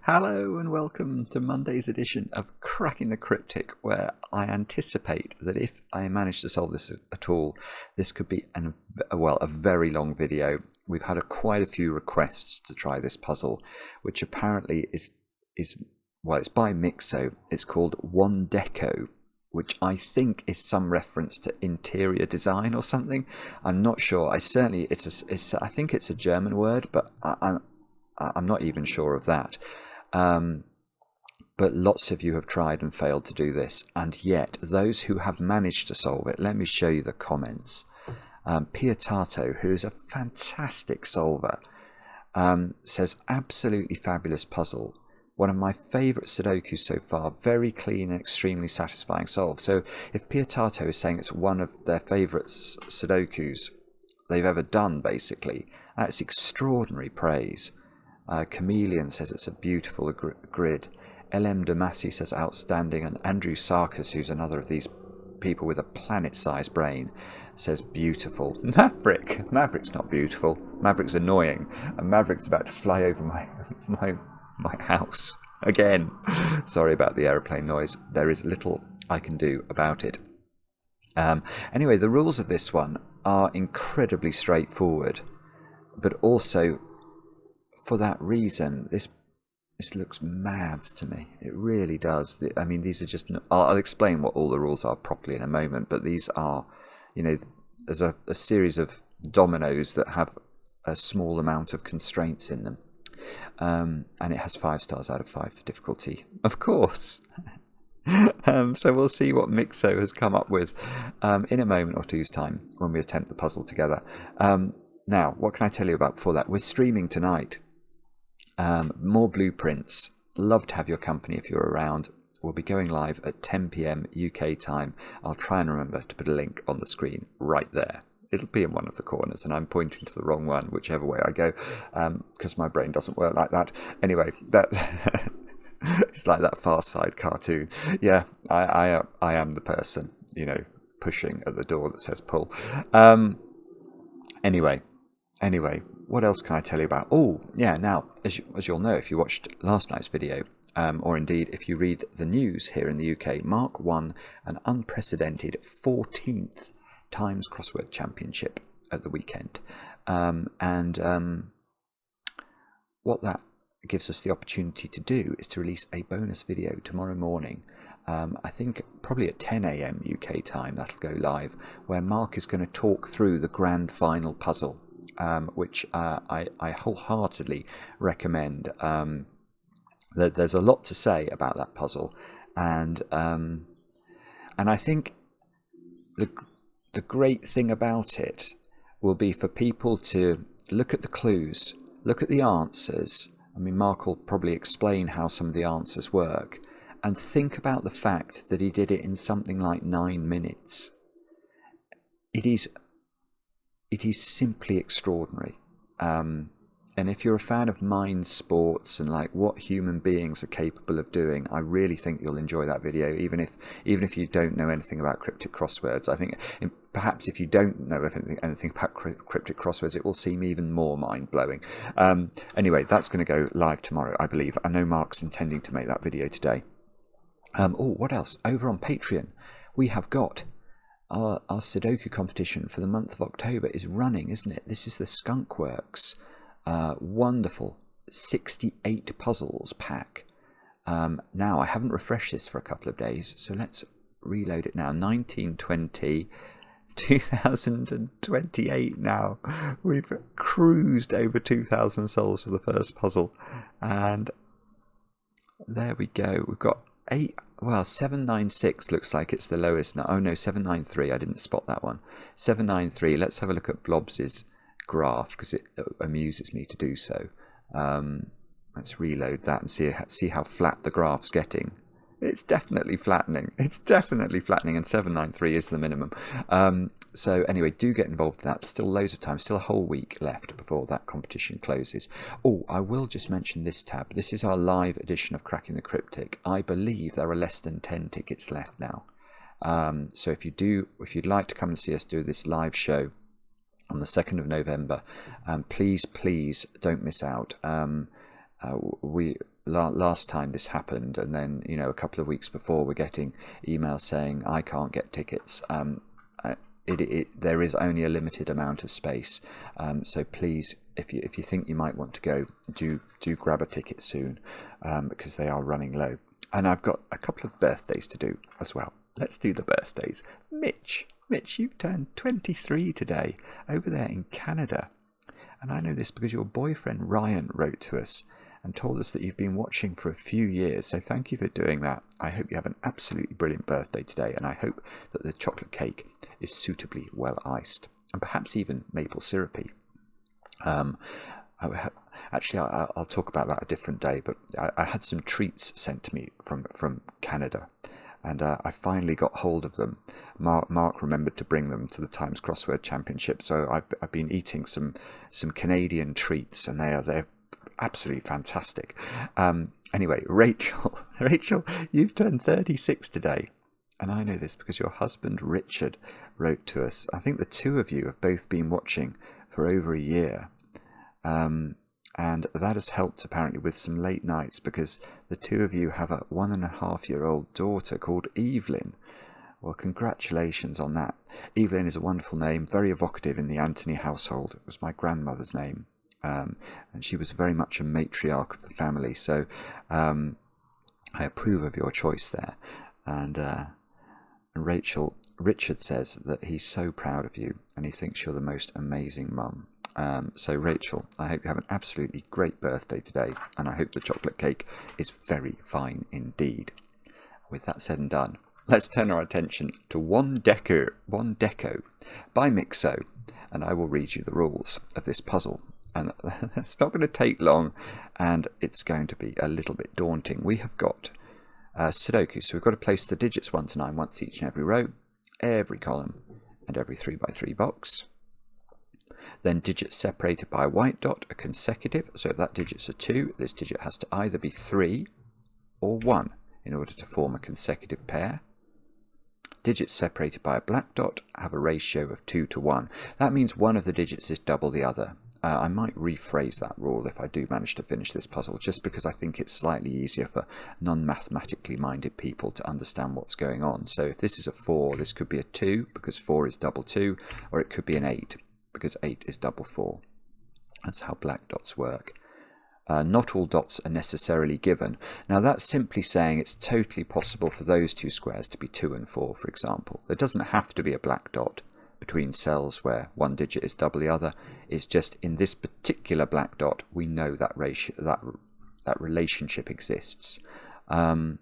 Hello and welcome to Monday's edition of Cracking the Cryptic, where I anticipate that if I manage to solve this at all, this could be a very long video. We've had quite a few requests to try this puzzle, which apparently is it's by Myxo. It's called Wanddeko, which I think is some reference to interior design or something. I'm not sure. I think it's a German word, but I'm not even sure of that. But lots of you have tried and failed to do this, and yet those who have managed to solve it, let me show you the comments. Pietato, who is a fantastic solver, says, absolutely fabulous puzzle. One of my favourite Sudoku so far, very clean and extremely satisfying solve. So if Pietato is saying it's one of their favourite Sudokus they've ever done, basically, that's extraordinary praise. Chameleon says it's a beautiful grid. LM Damasi says outstanding, and Andrew Sarkis, who's another of these people with a planet-sized brain, says beautiful. Maverick's not beautiful. Maverick's annoying, and Maverick's about to fly over my house again. Sorry about the aeroplane noise. There is little I can do about it. Anyway, the rules of this one are incredibly straightforward, but also for that reason, this looks mad to me. It really does. I mean, these are just... I'll explain what all the rules are properly in a moment, but these are, there's a series of dominoes that have a small amount of constraints in them. And it has 5 stars out of 5 for difficulty, of course. So we'll see what Myxo has come up with in a moment or two's time when we attempt the puzzle together. Now, what can I tell you about before that? We're streaming tonight. More blueprints. Love to have your company if you're around. We'll be going live at 10 PM UK time. I'll try and remember to put a link on the screen right there. It'll be in one of the corners, and I'm pointing to the wrong one, whichever way I go, because my brain doesn't work like that. Anyway, that it's like that Far Side cartoon. Yeah, I am the person, pushing at the door that says pull. Anyway, what else can I tell you about? Oh, yeah, now, as you'll know if you watched last night's video, or indeed if you read the news here in the UK, Mark won an unprecedented 14th Times Crossword Championship at the weekend. What that gives us the opportunity to do is to release a bonus video tomorrow morning. I think probably at 10 AM UK time that'll go live, where Mark is going to talk through the grand final puzzle, which I wholeheartedly recommend. There's a lot to say about that puzzle, and I think the great thing about it will be for people to look at the clues, look at the answers. I mean, Mark will probably explain how some of the answers work, and think about the fact that he did it in something like 9 minutes. It is simply extraordinary. And if you're a fan of mind sports and like what human beings are capable of doing, I really think you'll enjoy that video, even if you don't know anything about cryptic crosswords. I think perhaps if you don't know anything about cryptic crosswords, it will seem even more mind-blowing. Anyway, that's going to go live tomorrow, I believe. I know Mark's intending to make that video today. What else? Over on Patreon, we have got our Sudoku competition for the month of October is running, isn't it? This is the Skunkworks wonderful 68 puzzles pack. Now, I haven't refreshed this for a couple of days, so let's reload it now. 1920, 2028 now. We've cruised over 2,000 souls for the first puzzle, and there we go. We've got 796 looks like it's the lowest now. Oh no, 793, I didn't spot that one. 793, let's have a look at Blobz's graph, because it amuses me to do so. Let's reload that and see how flat the graph's getting. It's definitely flattening. And 793 is the minimum. So anyway, do get involved in that. There's still loads of time, still a whole week left before that competition closes. Oh, I will just mention this tab. This is our live edition of Cracking the Cryptic. I believe there are less than 10 tickets left now. So if you'd like to come and see us do this live show on the 2nd of November, please don't miss out. last time this happened, and then a couple of weeks before, we're getting emails saying I can't get tickets. There is only a limited amount of space, so please, if you think you might want to go, do grab a ticket soon, because they are running low. And I've got a couple of birthdays to do as well. Let's do the birthdays. Mitch, you turned 23 today over there in Canada, and I know this because your boyfriend Ryan wrote to us and told us that you've been watching for a few years, so thank you for doing that. I hope you have an absolutely brilliant birthday today, and I hope that the chocolate cake is suitably well iced, and perhaps even maple syrupy. Actually, I'll talk about that a different day, but I had some treats sent to me from Canada, and I finally got hold of them. Mark remembered to bring them to the Times Crossword Championship, so I've been eating some Canadian treats, and they're absolutely fantastic. Anyway, Rachel, you've turned 36 today, and I know this because your husband Richard wrote to us. I think the two of you have both been watching for over a year, and that has helped apparently with some late nights, because the two of you have a 1.5-year-old daughter called Evelyn. Well, congratulations on that. Evelyn is a wonderful name, very evocative in the Anthony household. It was my grandmother's name. And she was very much a matriarch of the family, so I approve of your choice there. And Richard says that he's so proud of you, and he thinks you're the most amazing mum. So Rachel, I hope you have an absolutely great birthday today, and I hope the chocolate cake is very fine indeed. With that said and done, let's turn our attention to Wanddeko by Myxo, and I will read you the rules of this puzzle. And it's not going to take long, and it's going to be a little bit daunting. We have got Sudoku, so we've got to place the digits 1 to 9 once each in every row, every column, and every 3x3 box. Then digits separated by a white dot are consecutive, so if that digit's a 2, this digit has to either be 3 or 1 in order to form a consecutive pair. Digits separated by a black dot have a ratio of 2 to 1. That means one of the digits is double the other. I might rephrase that rule if I do manage to finish this puzzle, just because I think it's slightly easier for non-mathematically minded people to understand what's going on. So if this is a 4, this could be a 2, because 4 is double 2, or it could be an 8, because 8 is double 4. That's how black dots work. Not all dots are necessarily given. Now that's simply saying it's totally possible for those two squares to be 2 and 4, for example. There doesn't have to be a black dot between cells where one digit is double the other. It's just in this particular black dot we know that ratio, that relationship exists. And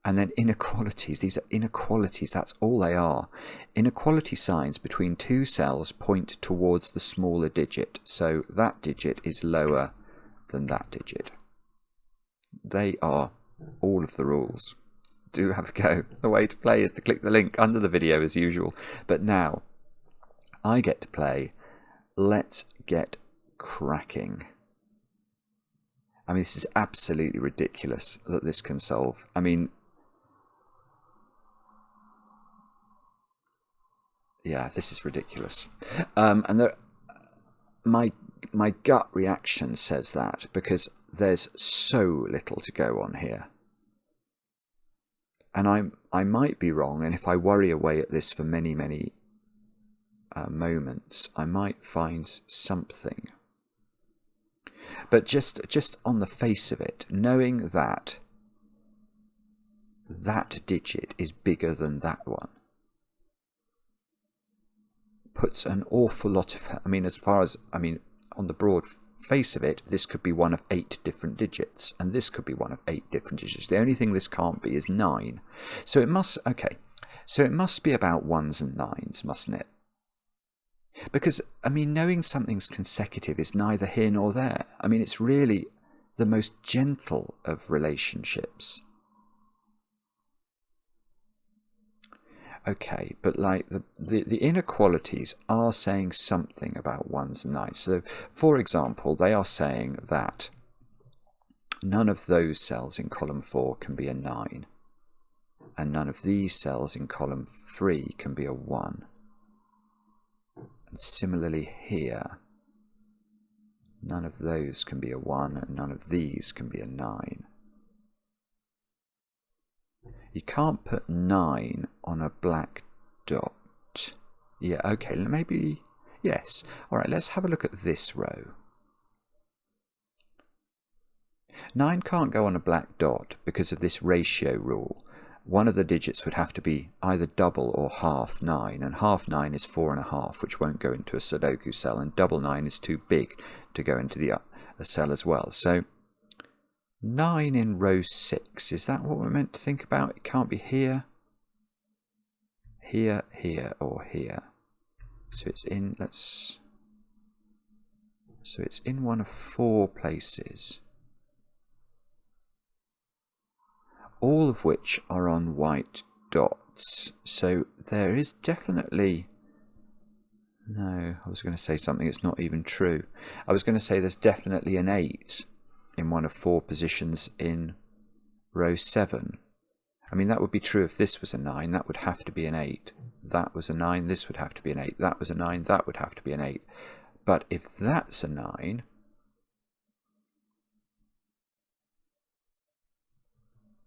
then inequalities, these are inequalities, that's all they are. Inequality signs between two cells point towards the smaller digit, so that digit is lower than that digit. They are all of the rules. Do have a go. The way to play is to click the link under the video as usual. But now I get to play Let's Get Cracking. I mean, this is absolutely ridiculous that this can solve. I mean, yeah, this is ridiculous. And my gut reaction says that because there's so little to go on here. And I might be wrong, and if I worry away at this for many moments, I might find something. But just on the face of it, knowing that that digit is bigger than that one puts an awful lot of, on the broad face of it, this could be one of 8 different digits, and this could be one of 8 different digits. The only thing this can't be is 9. So it must, okay, so it must be about 1s and 9s, mustn't it? Because, I mean, knowing something's consecutive is neither here nor there. I mean, it's really the most gentle of relationships. Okay, but like the inequalities are saying something about 1s and 9s. So, for example, they are saying that none of those cells in column 4 can be a 9, and none of these cells in column 3 can be a 1. And similarly here, None of those can be a 1, and none of these can be a 9. You can't put 9 on a black dot. Yeah, okay, maybe, yes. Alright, let's have a look at this row. 9 can't go on a black dot because of this ratio rule. One of the digits would have to be either double or half 9, and half 9 is 4.5, which won't go into a Sudoku cell, and double 9 is too big to go into a cell as well. So 9 in row 6, is that what we're meant to think about? It can't be here, here, here, or here. So it's in, so it's in one of 4 places, all of which are on white dots. So there is definitely, no, I was going to say something that's not even true. I was going to say there's definitely an 8 in one of 4 positions in row 7. I mean, that would be true if this was a 9, that would have to be an 8. That was a 9, this would have to be an 8. That was a 9, that would have to be an 8. But if that's a 9,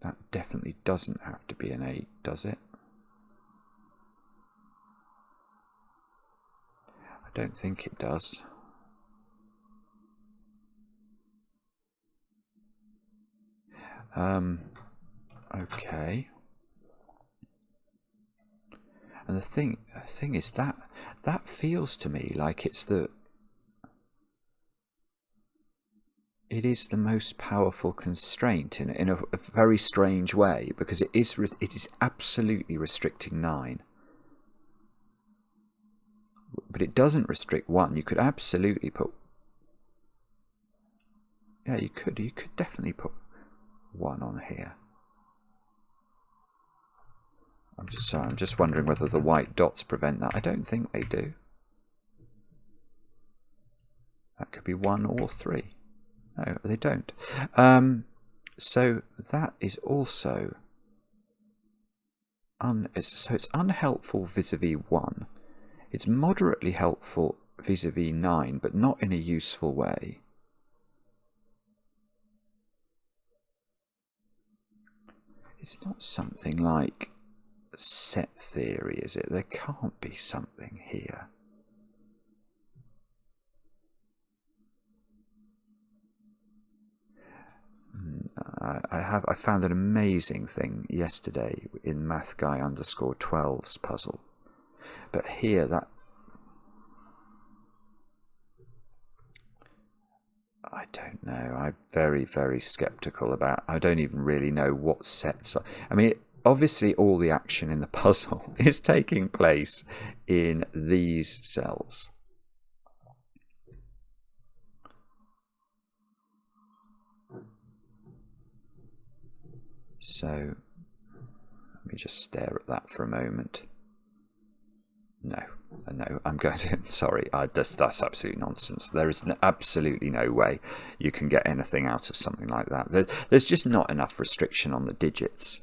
that definitely doesn't have to be an 8, does it? I don't think it does. Okay. And the thing is that feels to me like it is the most powerful constraint in a very strange way, because it is absolutely restricting 9. But it doesn't restrict 1. You could absolutely put, yeah, you could definitely put 1 on here. I'm just wondering whether the white dots prevent that. I don't think they do. That could be 1 or 3. No, they don't. So that is also so it's unhelpful vis-a-vis 1. It's moderately helpful vis-a-vis 9, but not in a useful way. It's not something like set theory, is it? There can't be something here. I found an amazing thing yesterday in MathGuy_12's puzzle, but here I don't know. I'm very, very skeptical about. I don't even really know what sets are. I mean, obviously, all the action in the puzzle is taking place in these cells. So let me just stare at that for a moment. No, I'm going to. Sorry, that's absolute nonsense. There is absolutely no way you can get anything out of something like that. There's just not enough restriction on the digits.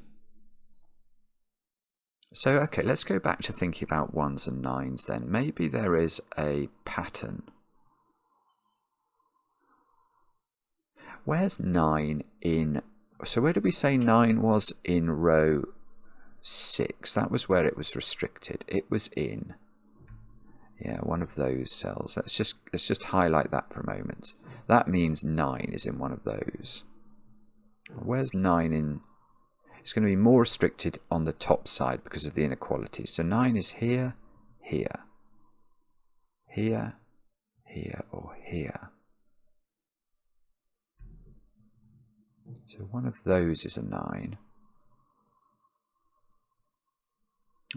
So, okay, let's go back to thinking about 1s and 9s then. Maybe there is a pattern. Where's 9 in... So where did we say 9 was in row 6? That was where it was restricted. It was in, yeah, one of those cells. Let's just highlight that for a moment. That means 9 is in one of those. Where's 9 in? It's going to be more restricted on the top side because of the inequality. So 9 is here, here, here, here, or here. So one of those is a 9.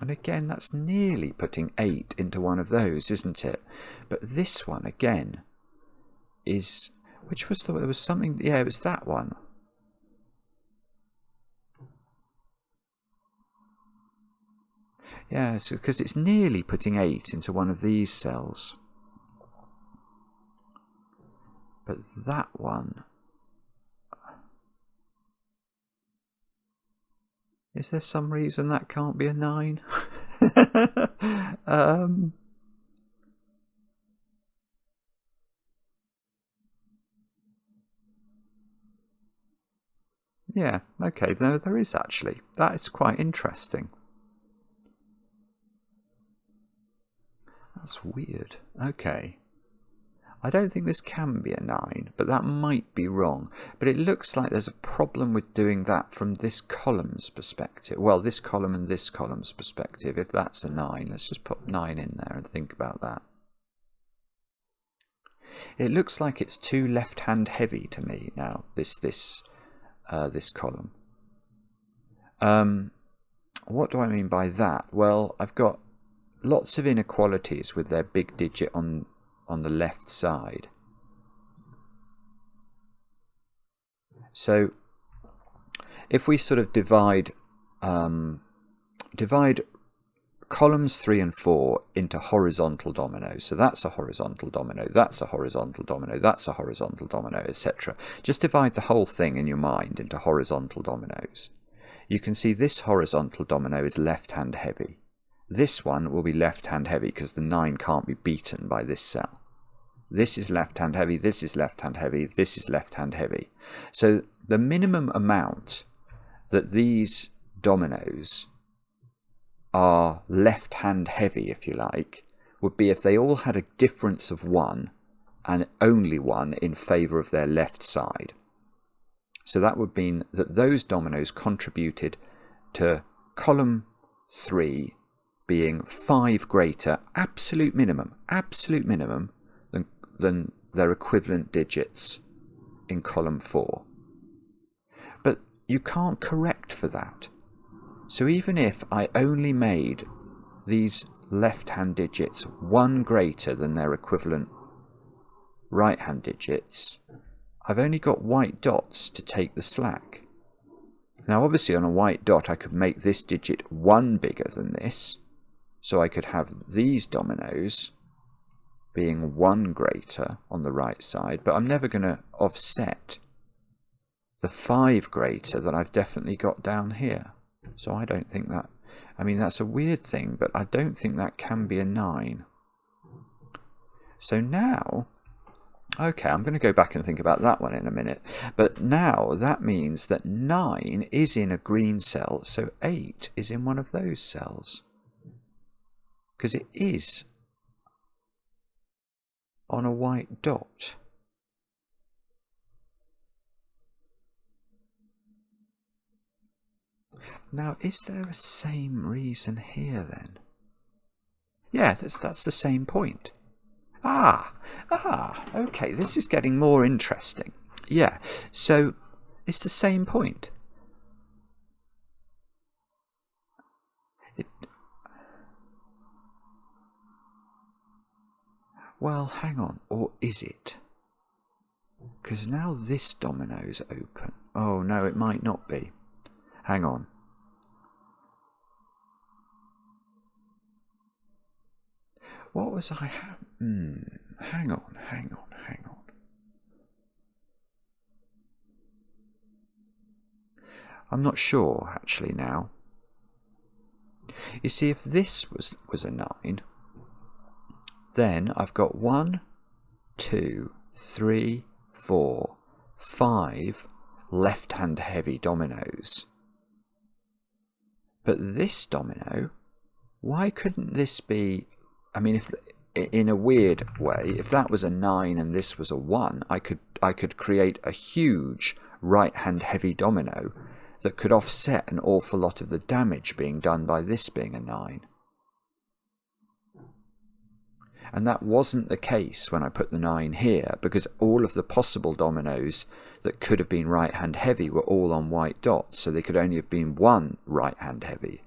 And again, that's nearly putting 8 into one of those, isn't it? But this one, again, is... Which was there was something... Yeah, it was that one. Yeah, so because it's nearly putting 8 into one of these cells. But that one... Is there some reason that can't be a 9? Yeah, okay, there is actually. That is quite interesting. That's weird. Okay. I don't think this can be a 9, but that might be wrong. But it looks like there's a problem with doing that from this column's perspective. Well, this column and this column's perspective. If that's a 9, let's just put 9 in there and think about that. It looks like it's too left-hand heavy to me now, this column. What do I mean by that? Well, I've got lots of inequalities with their big digit on the left side. So if we sort of divide columns 3 and 4 into horizontal dominoes, so that's a horizontal domino, that's a horizontal domino, that's a horizontal domino, etc. Just divide the whole thing in your mind into horizontal dominoes. You can see this horizontal domino is left-hand heavy. This one will be left-hand heavy because the 9 can't be beaten by this cell. This is left-hand heavy, this is left-hand heavy, this is left-hand heavy. So the minimum amount that these dominoes are left-hand heavy, if you like, would be if they all had a difference of 1 and only 1 in favour of their left side. So that would mean that those dominoes contributed to column 3 being 5 greater, absolute minimum, than their equivalent digits in column 4. But you can't correct for that. So even if I only made these left-hand digits 1 greater than their equivalent right-hand digits, I've only got white dots to take the slack. Now obviously on a white dot I could make this digit 1 bigger than this, so I could have these dominoes being 1 greater on the right side, but I'm never going to offset the 5 greater that I've definitely got down here. So I don't think that, I mean that's a weird thing, but I don't think that can be a 9. So now, okay, I'm going to go back and think about that one in a minute, but now that means that 9 is in a green cell, so 8 is in one of those cells, because it is on a white dot. Now, is there a same reason here then? Yeah, that's the same point. Okay, this is getting more interesting. Yeah, so it's the same point. Well, hang on, or is it? Because now this domino's open. Oh no, it might not be. Hang on. What was I hang on. I'm not sure actually now. You see, if this was a 9, then I've got 1, 2, 3, 4, 5 left-hand heavy dominoes. But this domino, why couldn't this be, I mean, if in a weird way, if that was a 9 and this was a 1, I could create a huge right-hand heavy domino that could offset an awful lot of the damage being done by this being a 9. And that wasn't the case when I put the 9 here, because all of the possible dominoes that could have been right-hand heavy were all on white dots, so they could only have been 1 right-hand heavy.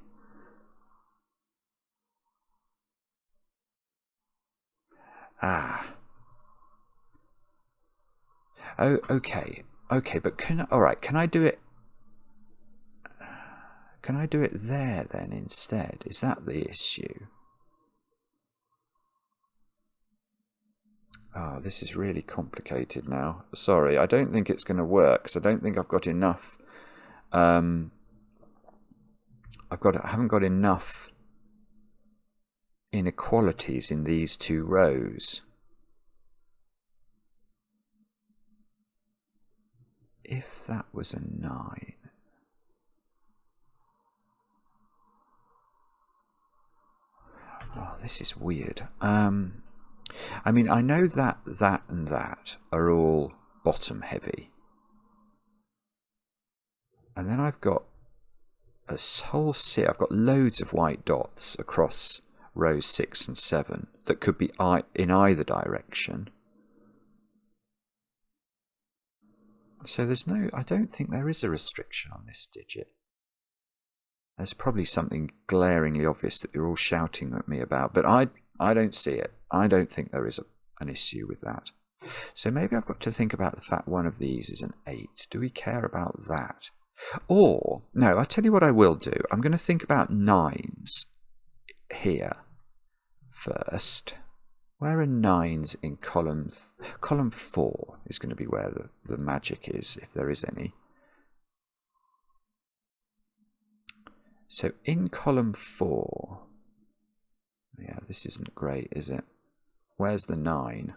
Oh, okay, but can I do it? Can I do it there then instead? Is that the issue? Oh, this is really complicated now. Sorry, I don't think it's going to work, because I don't think I've got enough. I haven't got enough inequalities in these 2 rows. If that was a 9, Oh, this is weird. I mean, I know that that and that are all bottom heavy. And then I've got a whole set. I've got loads of white dots across rows 6 and 7 that could be in either direction. So there's no, I don't think there is a restriction on this digit. There's probably something glaringly obvious that you're all shouting at me about, but I don't see it. I don't think there is an issue with that. So maybe I've got to think about the fact one of these is an 8. Do we care about that? Or, no, I'll tell you what I will do. I'm going to think about 9s here first. Where are 9s in column 4 is going to be where the magic is, if there is any. So in column 4, yeah, this isn't great, is it? Where's the 9?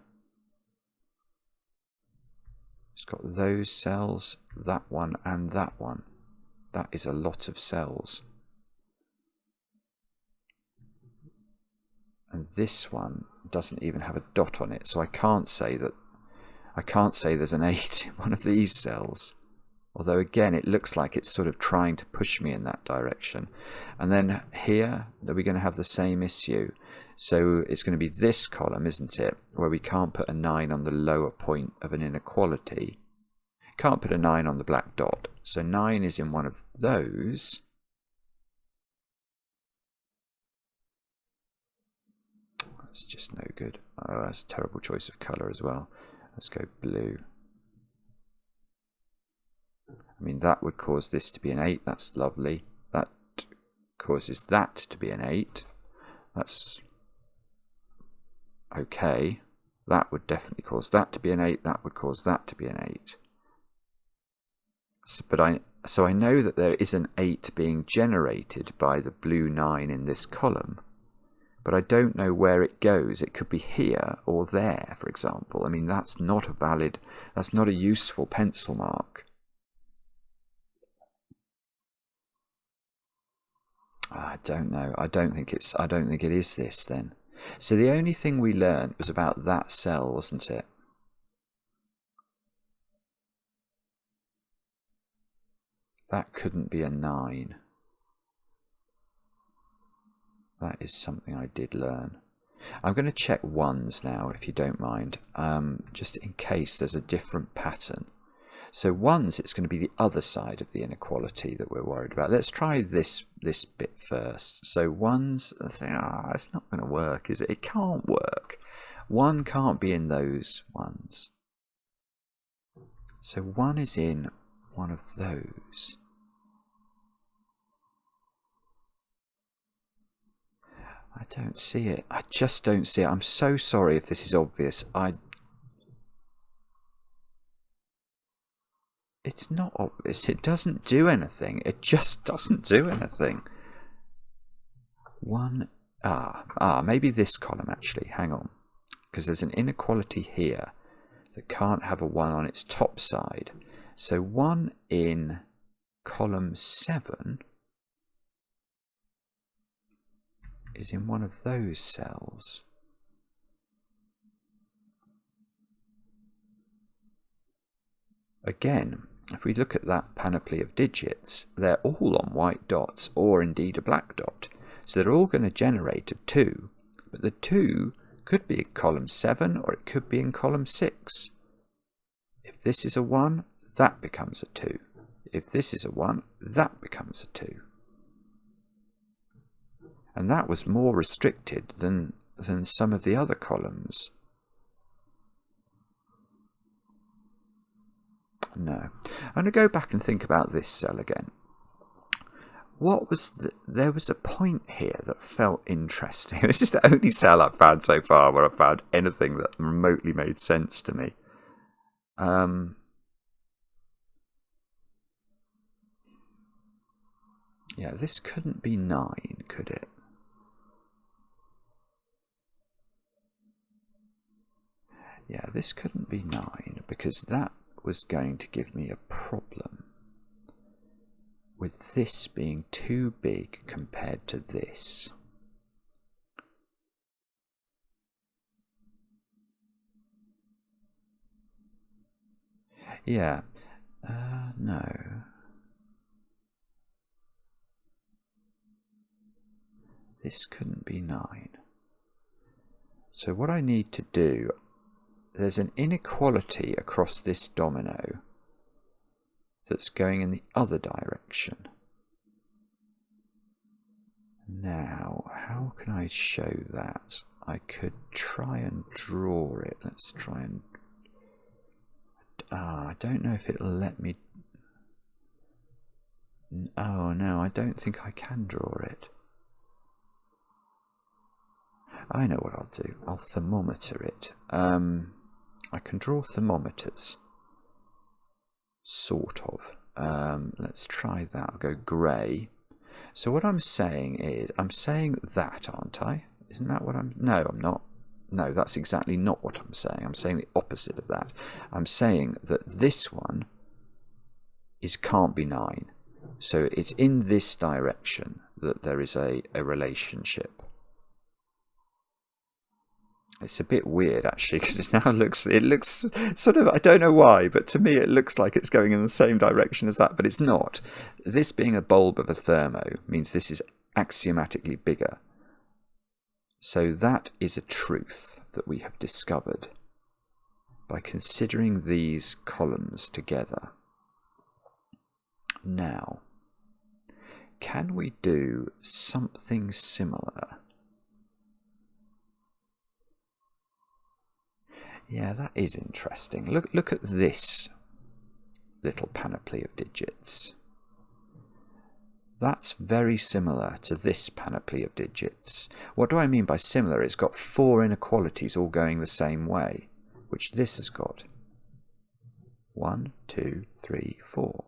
It's got those cells, that one and that one. That is a lot of cells. And this one doesn't even have a dot on it, so I can't say there's an 8 in one of these cells. Although again, it looks like it's sort of trying to push me in that direction. And then here, are we going to have the same issue? So it's going to be this column, isn't it? Where we can't put a 9 on the lower point of an inequality. Can't put a 9 on the black dot. So 9 is in one of those. That's just no good. Oh, that's a terrible choice of colour as well. Let's go blue. I mean, that would cause this to be an 8. That's lovely. That causes that to be an 8. That's okay. That would definitely cause that to be an 8. That would cause that to be an 8. So I know that there is an 8 being generated by the blue 9 in this column. But I don't know where it goes. It could be here or there, for example. I mean, that's not a useful pencil mark. I don't know. I don't think it is this then. So the only thing we learned was about that cell, wasn't it? That couldn't be a 9. That is something I did learn. I'm going to check 1s now, if you don't mind, just in case there's a different pattern. So 1s, it's going to be the other side of the inequality that we're worried about. Let's try this bit first. So 1s, it's not going to work, is it? It can't work. 1 can't be in those 1s. So 1 is in one of those. I don't see it. I just don't see it. I'm so sorry if this is obvious. It's not obvious. It doesn't do anything. It just doesn't do anything. 1. Maybe this column actually. Hang on. Because there's an inequality here that can't have a 1 on its top side. So 1 in column 7 is in one of those cells. Again, if we look at that panoply of digits, they're all on white dots, or indeed a black dot. So they're all going to generate a 2, but the 2 could be in column 7, or it could be in column 6. If this is a 1, that becomes a 2. If this is a 1, that becomes a 2. And that was more restricted than some of the other columns. No. I'm going to go back and think about this cell again. There was a point here that felt interesting. This is the only cell I've found so far where I've found anything that remotely made sense to me. Yeah, this couldn't be 9, could it? Yeah, this couldn't be 9 because that was going to give me a problem with this being too big compared to this. Yeah. No. This couldn't be 9. So what I need to do, there's an inequality across this domino that's going in the other direction. Now, how can I show that? I could try and draw it. Let's try and... I don't know if it'll let me... Oh no, I don't think I can draw it. I know what I'll do. I'll thermometer it. I can draw thermometers. Sort of. Let's try that. I'll go grey. So what I'm saying is, I'm saying that, aren't I? Isn't that what I'm... No, I'm not. No, that's exactly not what I'm saying. I'm saying the opposite of that. I'm saying that this one can't be 9. So it's in this direction that there is a relationship. It's a bit weird actually, because it now looks sort of, I don't know why, but to me it looks like it's going in the same direction as that, but it's not. This being a bulb of a thermo means this is axiomatically bigger. So that is a truth that we have discovered by considering these columns together. Now, can we do something similar? Yeah, that is interesting. Look at this little panoply of digits. That's very similar to this panoply of digits. What do I mean by similar? It's got 4 inequalities all going the same way, which this has got. 1, 2, 3, 4.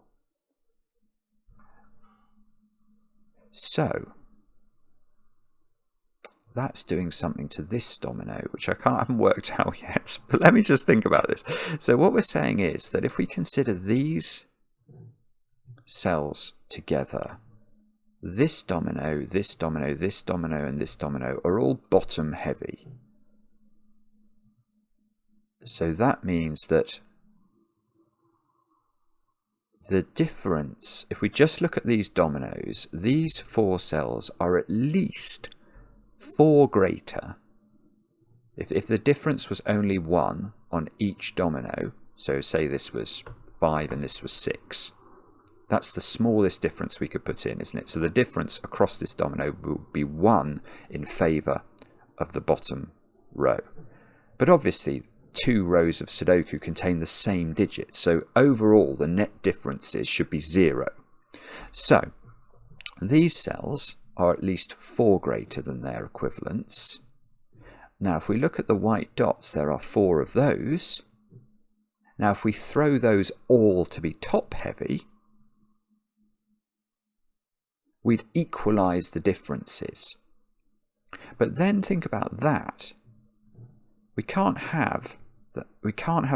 So that's doing something to this domino, which I haven't worked out yet, but let me just think about this. So what we're saying is that if we consider these cells together, this domino, this domino, this domino, and this domino are all bottom heavy. So that means that the difference, if we just look at these dominoes, these 4 cells are at least 4 greater. If the difference was only 1 on each domino, so say this was 5 and this was 6, that's the smallest difference we could put in, isn't it? So the difference across this domino will be 1 in favour of the bottom row. But obviously 2 rows of Sudoku contain the same digit, so overall the net differences should be 0. So these cells are at least 4 greater than their equivalents. Now if we look at the white dots, there are 4 of those. Now if we throw those all to be top heavy, we'd equalise the differences. But then think about that. We can't have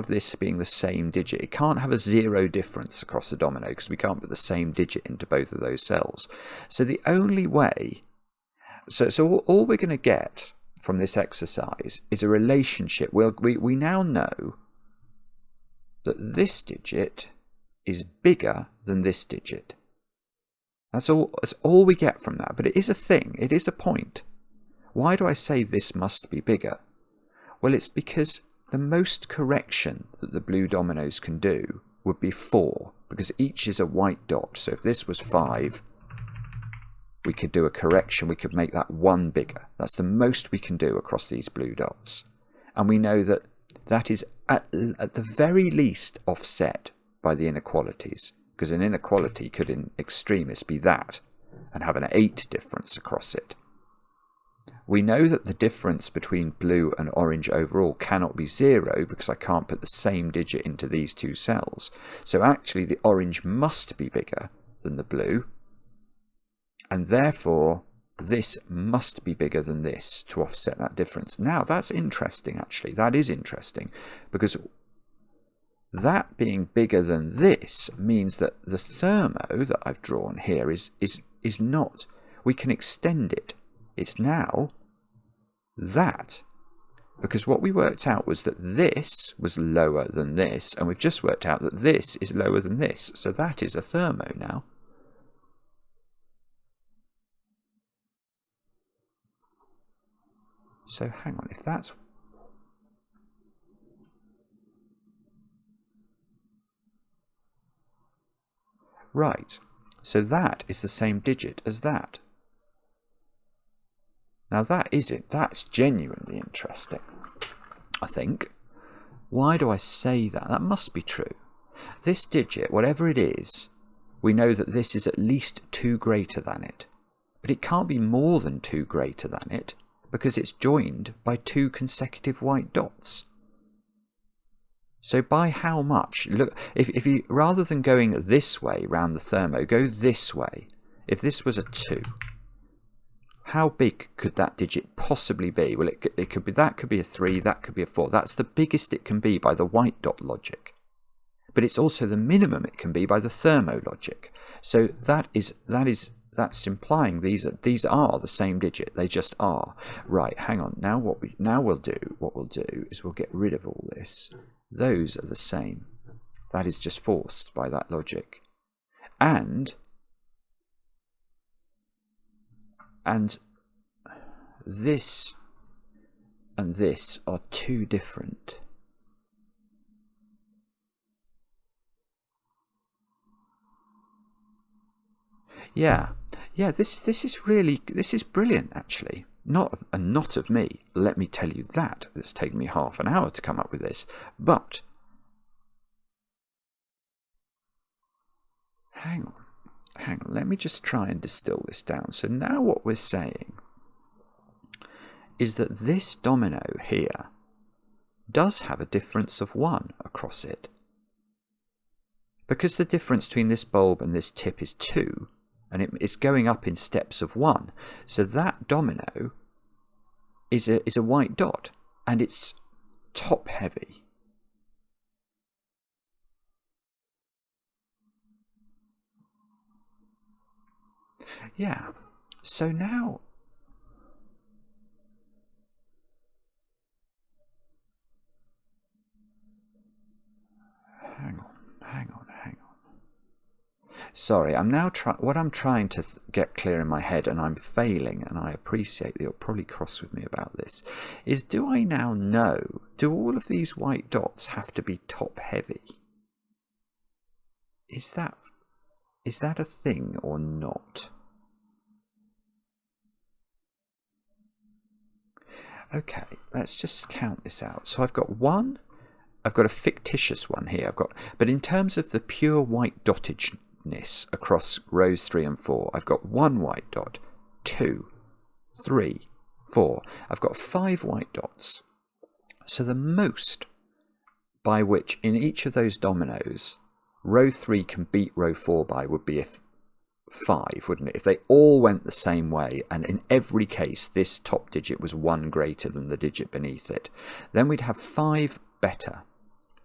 this being the same digit. It can't have a 0 difference across the domino because we can't put the same digit into both of those cells. So the only way, so all we're going to get from this exercise is a relationship. We now know that this digit is bigger than this digit. That's all we get from that. But it is a thing. It is a point. Why do I say this must be bigger? Well, it's because the most correction that the blue dominoes can do would be 4, because each is a white dot. So if this was 5, we could do a correction. We could make that 1 bigger. That's the most we can do across these blue dots. And we know that that is at the very least offset by the inequalities, because an inequality could in extremis be that and have an 8 difference across it. We know that the difference between blue and orange overall cannot be 0 because I can't put the same digit into these 2 cells. So actually the orange must be bigger than the blue, and therefore this must be bigger than this to offset that difference. Now that's interesting actually. That is interesting, because that being bigger than this means that the thermo that I've drawn here is not, we can extend it. It's now that Because what we worked out was that this was lower than this, and we've just worked out that this is lower than this. So that is a thermo now. So hang on, if that's... Right, so that is the same digit as that. Now that is it. That's genuinely interesting, I think. Why do I say that? That must be true. This digit, whatever it is, we know that this is at least 2 greater than it. But it can't be more than 2 greater than it, because it's joined by 2 consecutive white dots. So by how much? Look, if you, rather than going this way round the thermo, go this way. If this was a 2, how big could that digit possibly be? Well, it could be, that could be a 3, that could be a 4. That's the biggest it can be by the white dot logic. But it's also the minimum it can be by the thermo logic. So that's implying these are the same digit. They just are. Right, hang on. Now what we'll do is we'll get rid of all this. Those are the same. That is just forced by that logic. And this and this are 2 different. Yeah, this is really, this is brilliant actually. Not of me, let me tell you that. It's taken me half an hour to come up with this. But hang on, let me just try and distill this down. So now what we're saying is that this domino here does have a difference of 1 across it. Because the difference between this bulb and this tip is 2, and it's going up in steps of 1. So that domino is a white dot, and it's top heavy. Yeah, so now... Hang on. Sorry, I'm now what I'm trying to get clear in my head, and I'm failing, and I appreciate that you're probably cross with me about this, is do I now know, do all of these white dots have to be top heavy? Is that a thing or not? Okay, let's just count this out. So I've got 1, I've got a fictitious one here, but in terms of the pure white dotage across rows 3 and 4, I've got 1 white dot, 2, 3, 4. I've got 5 white dots. So the most by which in each of those dominoes row 3 can beat row 4 by would be 5, wouldn't it? If they all went the same way, and in every case this top digit was 1 greater than the digit beneath it, then we'd have 5 better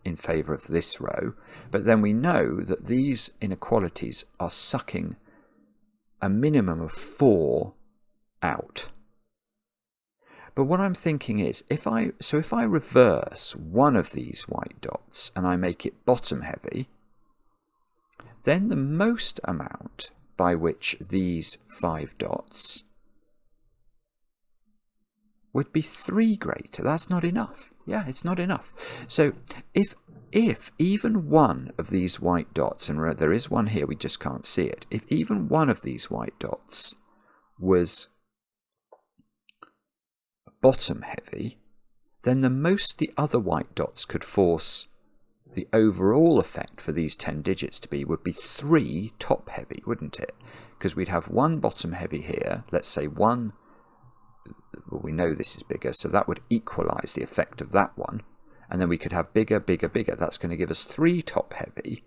in favour of this row. But then we know that these inequalities are sucking a minimum of 4 out. But what I'm thinking is, if I reverse one of these white dots and I make it bottom heavy, then the most amount by which these 5 dots would be 3 greater. That's not enough. Yeah, it's not enough. So if even one of these white dots, and there is one here, we just can't see it, if even one of these white dots was bottom heavy, then the most the other white dots could force the overall effect for these 10 digits to be would be 3 top heavy, wouldn't it? Because we'd have 1 bottom heavy here, let's say 1, well, we know this is bigger, so that would equalize the effect of that one, and then we could have bigger, bigger, bigger. That's going to give us 3 top heavy,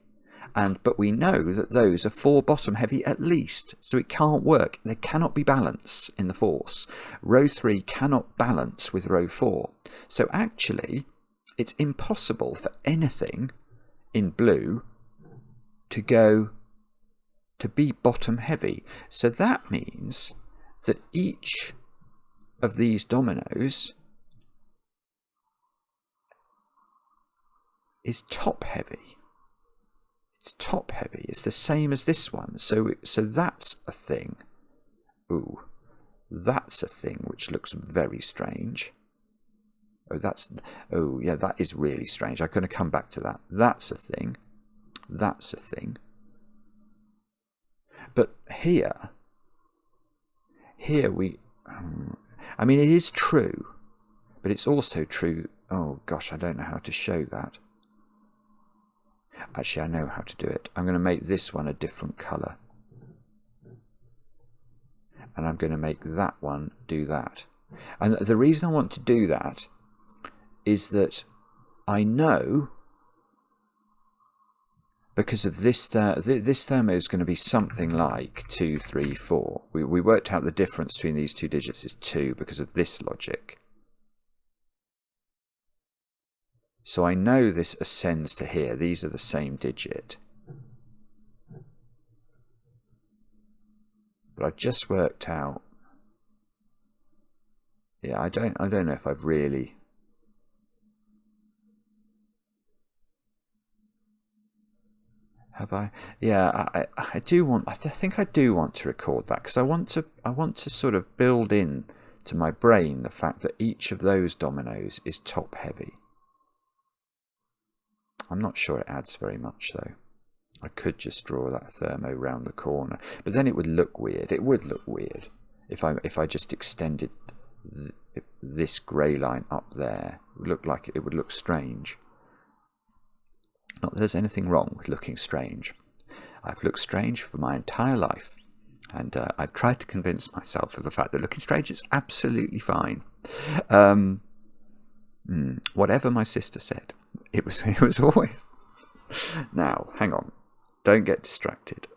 but we know that those are 4 bottom heavy at least, so it can't work. There cannot be balance in the force. Row 3 cannot balance with row 4. So actually, it's impossible for anything in blue to be bottom heavy. So that means that each of these dominoes is top heavy. It's top heavy. It's the same as this one. So that's a thing. Ooh, that's a thing which looks very strange. Oh yeah, that is really strange. I'm going to come back to that. That's a thing. That's a thing. But here we, I mean, it is true, but it's also true. Oh gosh, I don't know how to show that. Actually, I know how to do it. I'm going to make this one a different color. And I'm going to make that one do that. And the reason I want to do that is that I know, because of this, this thermo is going to be something like 2, 3, 4. We worked out the difference between these two digits is 2 because of this logic. So I know this ascends to here. These are the same digit. But I've just worked out. Yeah, I don't know if I've really. Have I? Yeah, I do want. I think I do want to record that because I want to sort of build in to my brain the fact that each of those dominoes is top heavy. I'm not sure it adds very much though. I could just draw that thermo round the corner, but then it would look weird. It would look weird if I just extended this grey line up there. It would look like it would look strange. Not that there's anything wrong with looking strange. I've looked strange for my entire life, and I've tried to convince myself of the fact that looking strange is absolutely fine. Whatever my sister said, it was always. Now, hang on. Don't get distracted.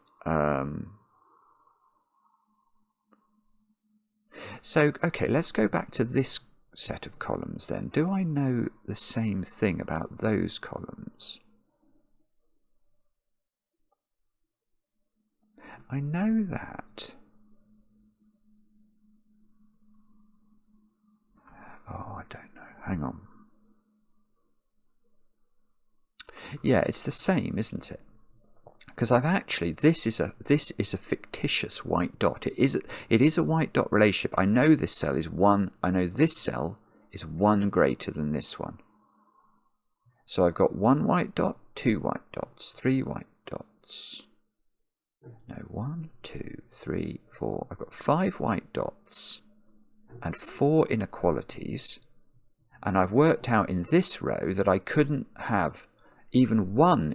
So, okay, let's go back to this set of columns then. Do I know the same thing about those columns? I know that. Oh, I don't know. Hang on. Yeah, it's the same, isn't it? Because I've actually, this is a fictitious white dot. It is a white dot relationship. I know this cell is 1. I know this cell is 1 greater than this one. So I've got 1 white dot, 2 white dots, 3 white dots. No, 1, 2, 3, 4. I've got 5 white dots and 4 inequalities. And I've worked out in this row that I couldn't have even one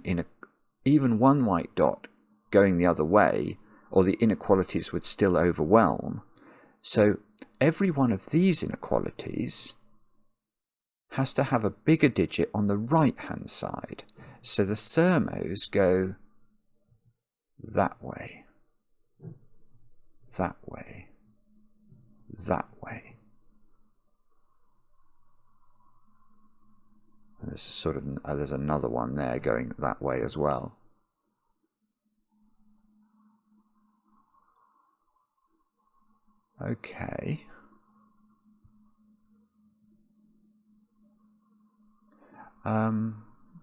white dot going the other way, or the inequalities would still overwhelm. So every one of these inequalities has to have a bigger digit on the right hand side. So the thermos go that way, that way, that way. And there's a sort of there's another one there going that way as well. Okay.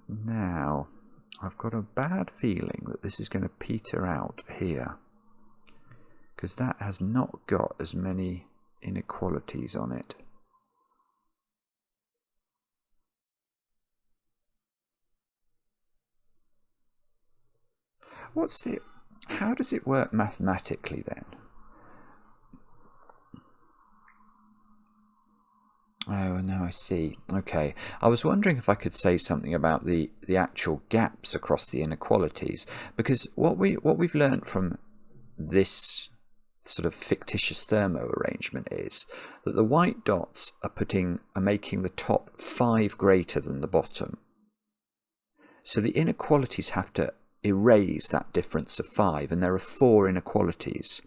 Now I've got a bad feeling that this is going to peter out here, because that has not got as many inequalities on it. How does it work mathematically then? Oh, no, I see. Okay. I was wondering if I could say something about the actual gaps across the inequalities, because what we've learned from this sort of fictitious thermo arrangement is that the white dots are making the top 5 greater than the bottom. So the inequalities have to erase that difference of 5, and there are 4 inequalities.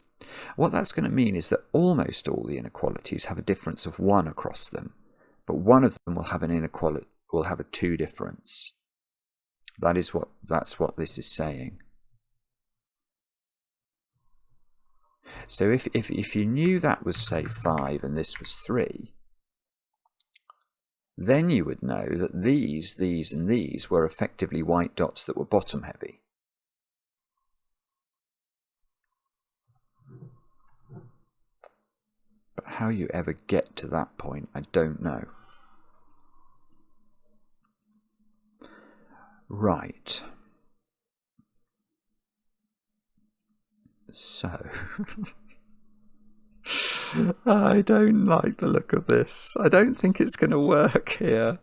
What that's going to mean is that almost all the inequalities have a difference of 1 across them, but one of them will have an inequality, will have a 2 difference. That's what this is saying. So if you knew that was, say, 5 and this was 3, then you would know that these, and these were effectively white dots that were bottom heavy. But how you ever get to that point, I don't know. Right. So, I don't like the look of this. I don't think it's going to work here.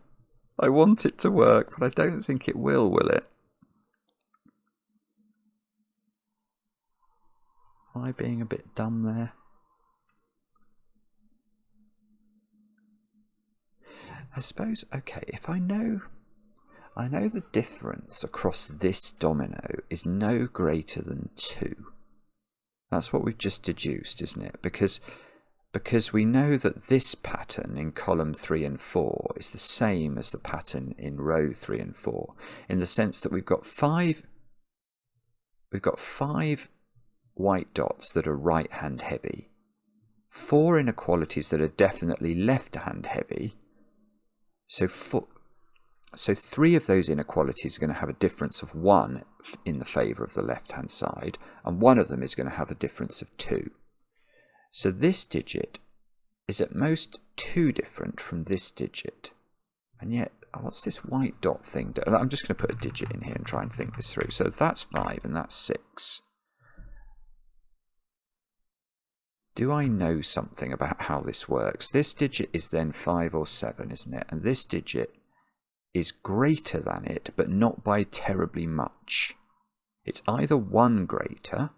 I want it to work, but I don't think it will it? Am I being a bit dumb there? I suppose, okay, if I know the difference across this domino is no greater than 2. That's what we've just deduced, isn't it? Because we know that this pattern in column 3 and 4 is the same as the pattern in row 3 and 4, in the sense that we've got five white dots that are right hand heavy, 4 inequalities that are definitely left hand heavy. So 3 of those inequalities are going to have a difference of 1 in the favour of the left-hand side, and 1 of them is going to have a difference of 2. So this digit is at most 2 different from this digit. And yet, what's this white dot thing? I'm just going to put a digit in here and try and think this through. So that's 5 and that's 6. Do I know something about how this works? This digit is then 5 or 7, isn't it? And this digit is greater than it, but not by terribly much. It's either 1 greater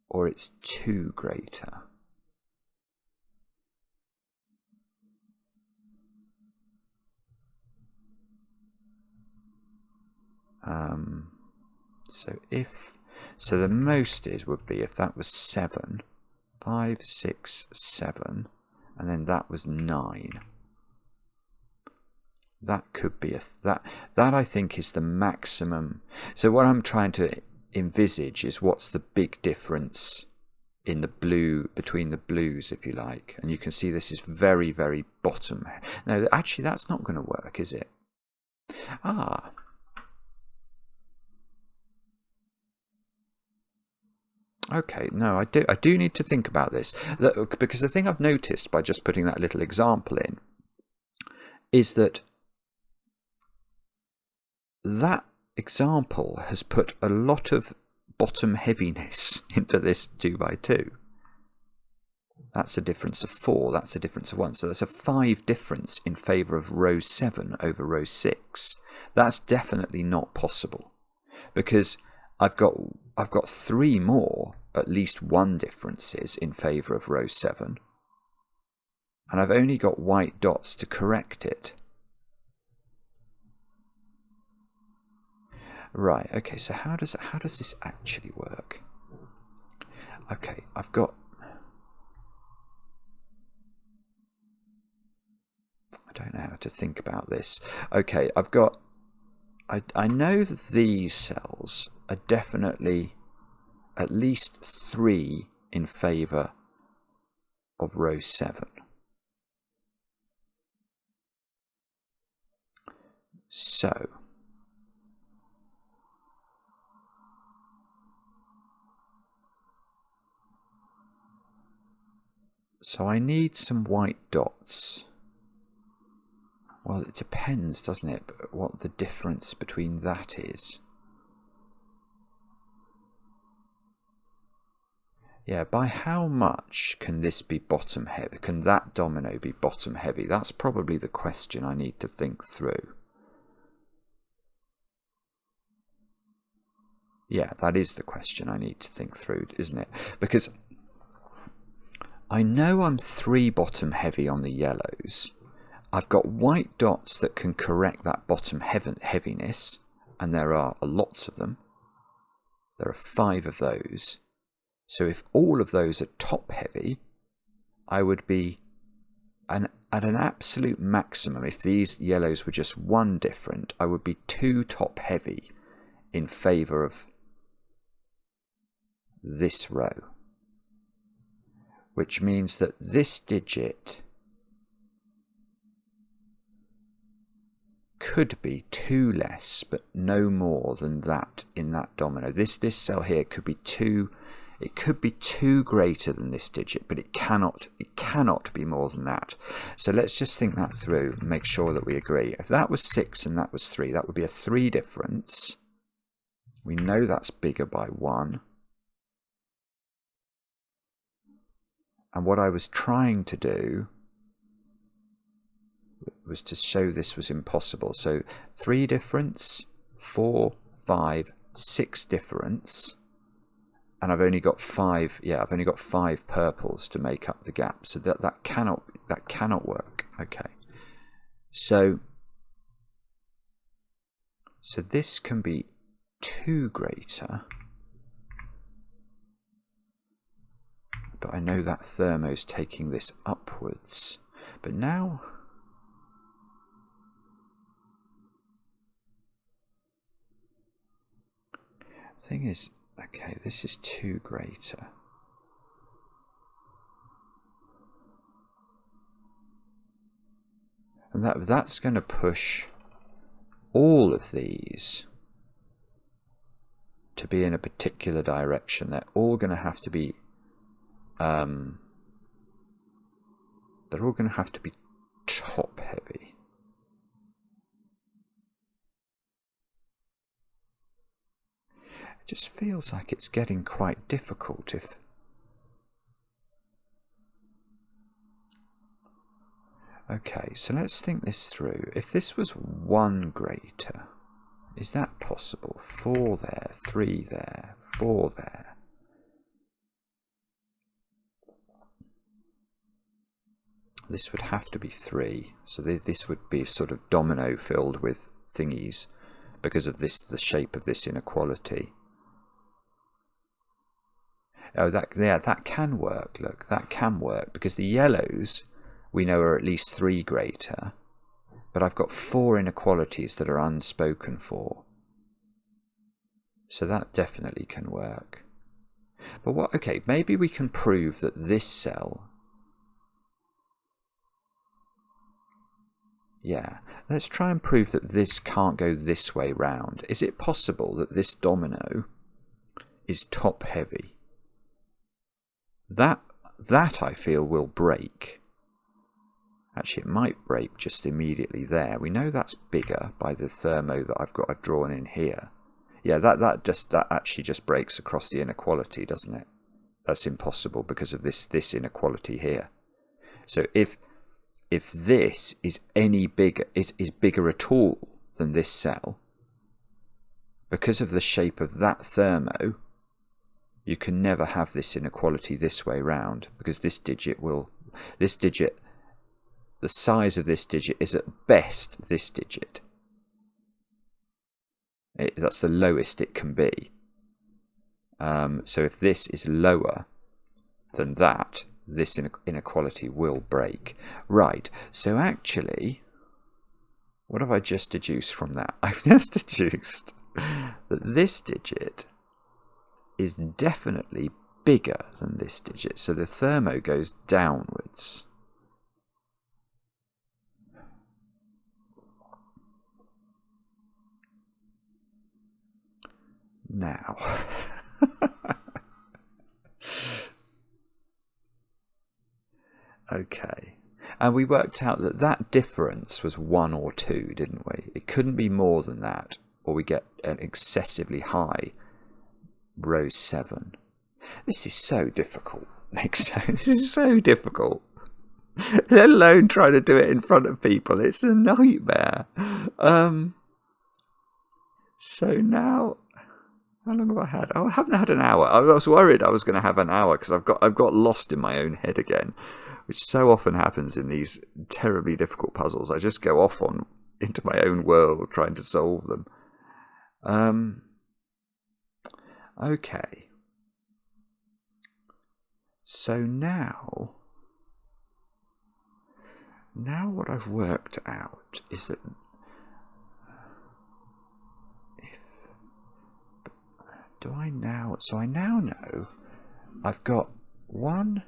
or it's 2 greater. So the most would be if that was 7, 5, 6, 7, and then that was 9. That could be that I think is the maximum. So what I'm trying to envisage is what's the big difference in the blue, between the blues, if you like. And you can see this is very, very bottom. No, actually that's not going to work, is it? Ah. Okay, no, I do need to think about this, because the thing I've noticed by just putting that little example in is that that example has put a lot of bottom heaviness into this 2 by 2. That's a difference of 4, that's a difference of 1, so that's a 5 difference in favour of row 7 over row 6. That's definitely not possible, because I've got 3 more, at least 1 differences in favour of row 7, and I've only got white dots to correct it. Right, okay, so how does this actually work? Okay, I don't know how to think about this. Okay, I know that these cells are definitely at least 3 in favour of row 7. So I need some white dots. Well, it depends, doesn't it, what the difference between that is. Yeah, by how much can this be bottom heavy? Can that domino be bottom heavy? That's probably the question I need to think through. Yeah, that is the question I need to think through, isn't it? Because I know I'm 3 bottom heavy on the yellows. I've got white dots that can correct that bottom heaviness, and there are lots of them. There are 5 of those. So if all of those are top heavy, I would be at an absolute maximum. If these yellows were just 1 different, I would be 2 top heavy in favour of this row, which means that this digit could be 2 less, but no more than that in that domino. This cell here could be 2. It could be 2 greater than this digit, but it cannot be more than that. So let's just think that through and make sure that we agree. If that was 6 and that was 3, that would be a 3 difference. We know that's bigger by 1. And what I was trying to do was to show this was impossible. So 3 difference, 4, 5, 6 difference. And I've only got 5. Yeah, I've only got 5 purples to make up the gap. So that cannot work. Okay. So this can be 2 greater. But I know that thermo's taking this upwards. But now the thing is, okay, this is 2 greater. And that's going to push all of these to be in a particular direction. They're all going to have to be top heavy. It just feels like it's getting quite difficult if okay, so let's think this through. If this was 1 greater, is that possible? 4 there, 3 there, 4 there. This would have to be 3, so this would be sort of domino filled with thingies because of this, the shape of this inequality. Oh, that can work. Look, that can work because the yellows we know are at least 3 greater, but I've got 4 inequalities that are unspoken for. So that definitely can work. But what? Okay, maybe we can prove that this cell. Yeah, let's try and prove that this can't go this way round. Is it possible that this domino is top heavy? That I feel will break. Actually, it might break just immediately there. We know that's bigger by the thermo that I've drawn in here. Yeah, that actually just breaks across the inequality, doesn't it? That's impossible because of this inequality here. So if this is any bigger, is bigger at all than this cell, because of the shape of that thermo, you can never have this inequality this way round, because the size of this digit is at best this digit. That's the lowest it can be. So if this is lower than that, this inequality will break. Right, so actually, what have I just deduced from that? I've just deduced that this digit is definitely bigger than this digit. So the thermo goes downwards. Now, okay, and we worked out that difference was 1 or 2, didn't we? It couldn't be more than that, or we get an excessively high row 7. This is so difficult, Myxo. This is so difficult. Let alone trying to do it in front of people. It's a nightmare. So now, how long have I had? Oh, I haven't had an hour. I was worried I was going to have an hour because I've got lost in my own head again, which so often happens in these terribly difficult puzzles. I just go off into my own world trying to solve them. Okay. So now what I've worked out is that I now know I've got 1,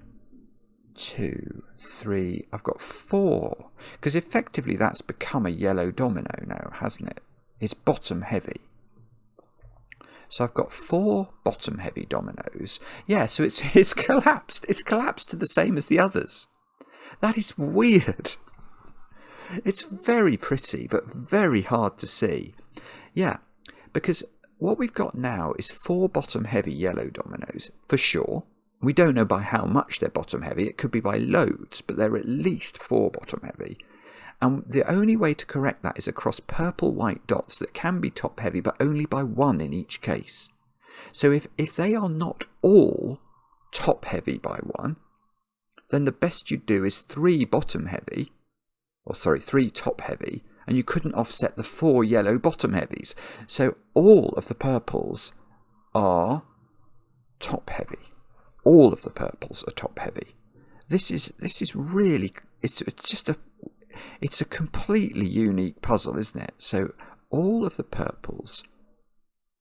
2, 3, I've got 4, because effectively that's become a yellow domino now, hasn't it? It's bottom heavy. So I've got 4 bottom heavy dominoes. Yeah, so it's collapsed. It's collapsed to the same as the others. That is weird. It's very pretty, but very hard to see. Yeah, because what we've got now is 4 bottom heavy yellow dominoes, for sure. We don't know by how much they're bottom heavy. It could be by loads, but they're at least 4 bottom heavy. And the only way to correct that is across purple white dots that can be top heavy, but only by 1 in each case. So if they are not all top heavy by 1, then the best you'd do is 3 bottom heavy, or sorry, 3 top heavy, and you couldn't offset the 4 yellow bottom heavies. So all of the purples are top heavy. All of the purples are top heavy. This is really, it's a completely unique puzzle, isn't it? So all of the purples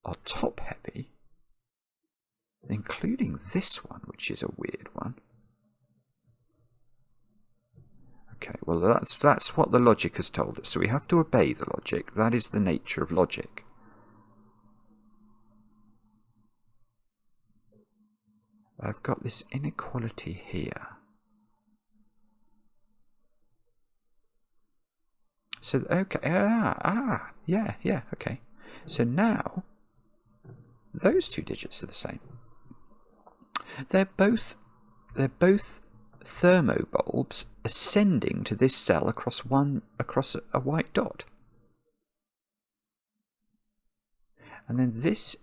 are top heavy, including this one, which is a weird one. Okay, well that's what the logic has told us. So we have to obey the logic. That is the nature of logic. I've got this inequality here. So, okay, yeah, okay. So now, those 2 digits are the same. They're both thermobulbs ascending to this cell across a white dot. And then this,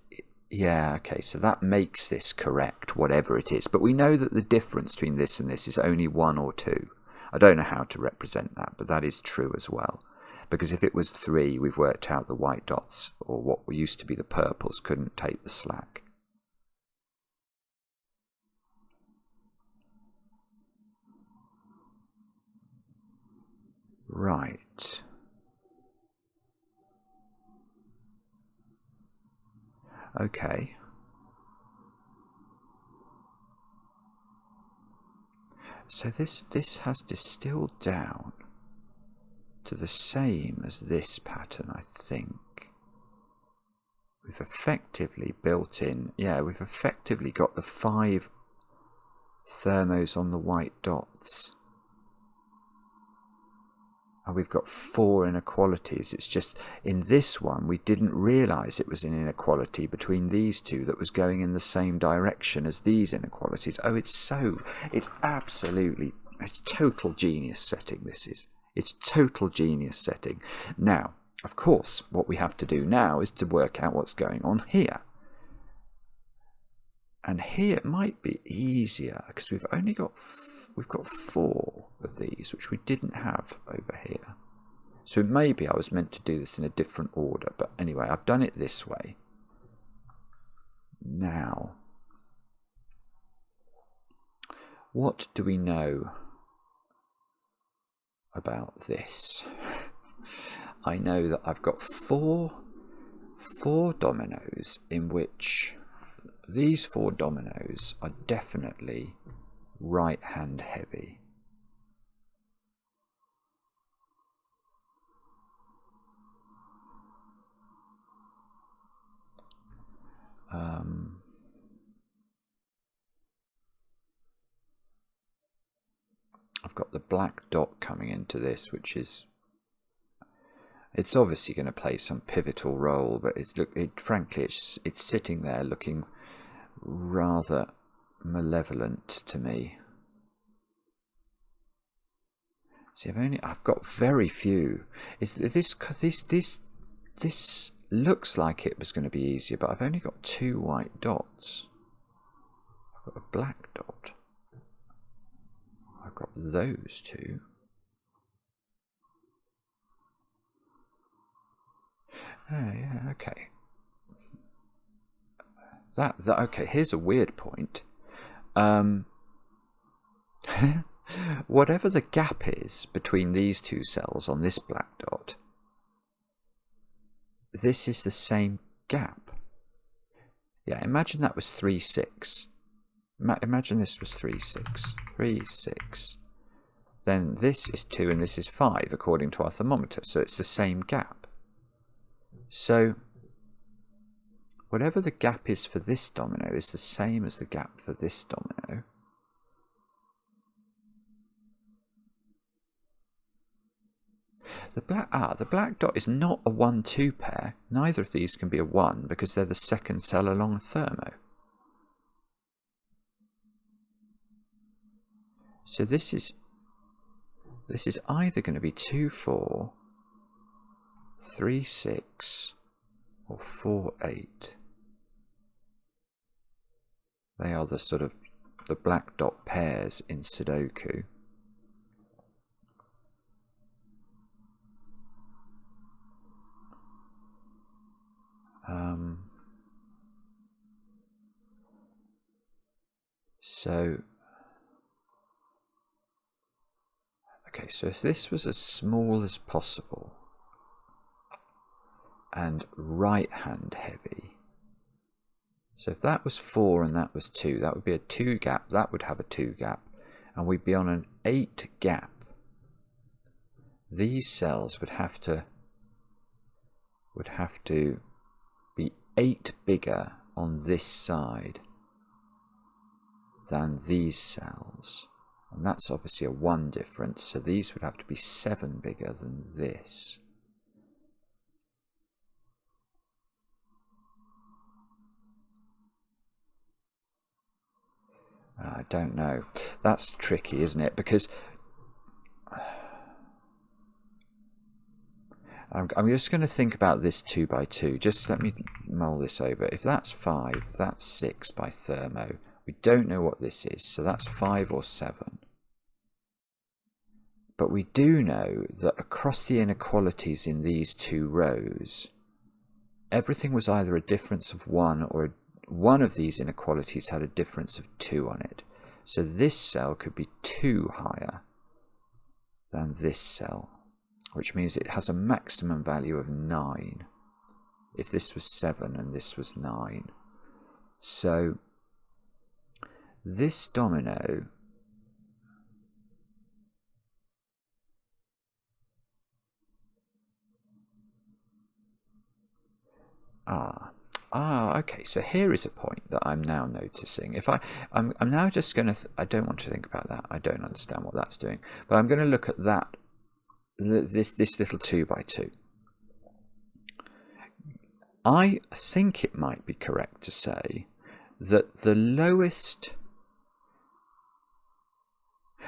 yeah, okay, so that makes this correct, whatever it is. But we know that the difference between this and this is only 1 or 2. I don't know how to represent that, but that is true as well. Because if it was 3, we've worked out the white dots, or what used to be the purples, couldn't take the slack. Right. Okay. So this has distilled down to the same as this pattern, I think. We've effectively built in, yeah, we've effectively got the 5 thermos on the white dots. And we've got 4 inequalities. It's just in this one we didn't realise it was an inequality between these 2 that was going in the same direction as these inequalities. Oh, it's absolutely, it's total genius setting, this is. It's total genius setting. Now, of course, what we have to do now is to work out what's going on here. And here it might be easier because we've got 4 of these, which we didn't have over here. So maybe I was meant to do this in a different order, but anyway, I've done it this way. Now, what do we know about this? I know that I've got 4 dominoes in which these 4 dominoes are definitely right hand heavy. I've got the black dot coming into this, which is, it's obviously going to play some pivotal role, but frankly it's sitting there looking rather malevolent to me. See, I've got very few. This looks like it was going to be easier, but I've only got 2 white dots. I've got a black dot. I've got those 2. Oh yeah, okay. Okay, here's a weird point. Whatever the gap is between these 2 cells on this black dot, this is the same gap. Yeah, imagine that was 3, 6. imagine this was 3, 6, 3, 6. Then this is 2 and this is 5 according to our thermometer, so it's the same gap. So whatever the gap is for this domino is the same as the gap for this domino. The black dot is not a 1-2 pair. Neither of these can be a 1 because they're the second cell along a thermo. So this is either going to be 2, 4, 3, 6, or 4, 8. They are the sort of the black dot pairs in Sudoku. So if this was as small as possible and right hand heavy, so if that was 4 and that was 2, that would be a 2 gap, that would have a 2 gap, and we'd be on an 8 gap. These cells would have to be 8 bigger on this side than these cells. And that's obviously a 1 difference, so these would have to be 7 bigger than this. I don't know. That's tricky, isn't it? Because I'm just going to think about this 2 by 2. Just let me mull this over. If that's 5, that's 6 by thermo. We don't know what this is, so that's 5 or 7. But we do know that across the inequalities in these 2 rows, everything was either a difference of 1 or one of these inequalities had a difference of 2 on it. So this cell could be 2 higher than this cell, which means it has a maximum value of 9 if this was 7 and this was 9. So this domino okay, so here is a point that I'm now noticing. If I'm now just going to, I don't want to think about that. I don't understand what that's doing. But I'm going to look at that, this little 2 by 2. I think it might be correct to say that the lowest,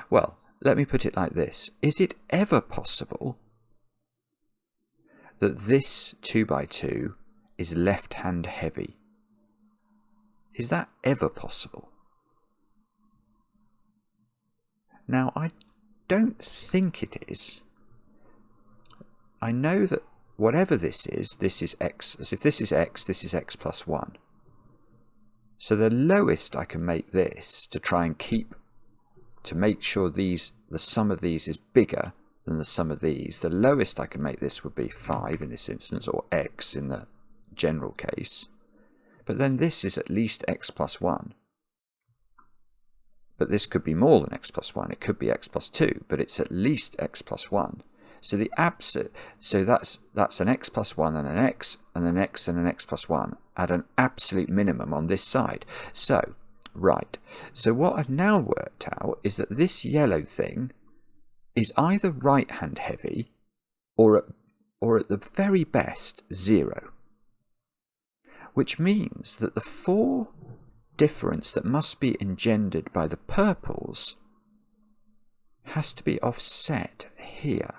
well, let me put it like this. Is it ever possible that this 2 by 2 is left hand heavy? Is that ever possible? Now, I don't think it is. I know that whatever this is x. As if this is x plus 1. So the lowest I can make this to try and to make sure the sum of these is bigger than the sum of these, the lowest I can make this would be 5 in this instance, or x in the general case. But then this is at least x plus 1. But this could be more than x plus 1. It could be x plus 2, but it's at least x plus 1. So that's an x plus 1 and an x and an x and an x plus 1 at an absolute minimum on this side. So, right. So what I've now worked out is that this yellow thing is either right hand heavy or at the very best 0. Which means that the 4 difference that must be engendered by the purples has to be offset here.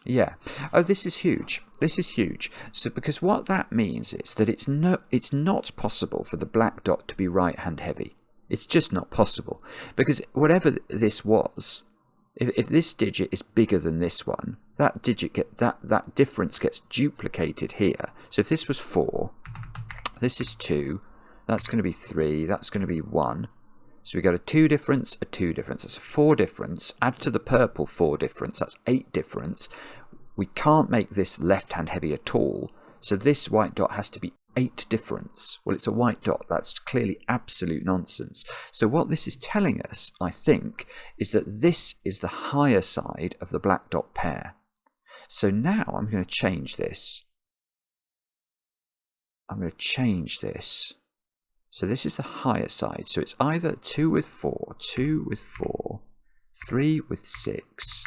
Yeah. Oh, this is huge. This is huge. So because what that means is that it's not possible for the black dot to be right hand heavy. It's just not possible. Because whatever this was, if this digit is bigger than this one, that difference gets duplicated here. So if this was 4, this is 2, that's going to be 3, that's going to be 1. So we got a 2 difference, a 2 difference. That's a 4 difference. Add to the purple 4 difference, that's 8 difference. We can't make this left hand heavy at all. So this white dot has to be 8 difference. Well, it's a white dot. That's clearly absolute nonsense. So what this is telling us, I think, is that this is the higher side of the black dot pair. So now I'm going to change this. I'm going to change this. So this is the higher side. So it's either 2 with 4, 2 with 4, 3 with 6,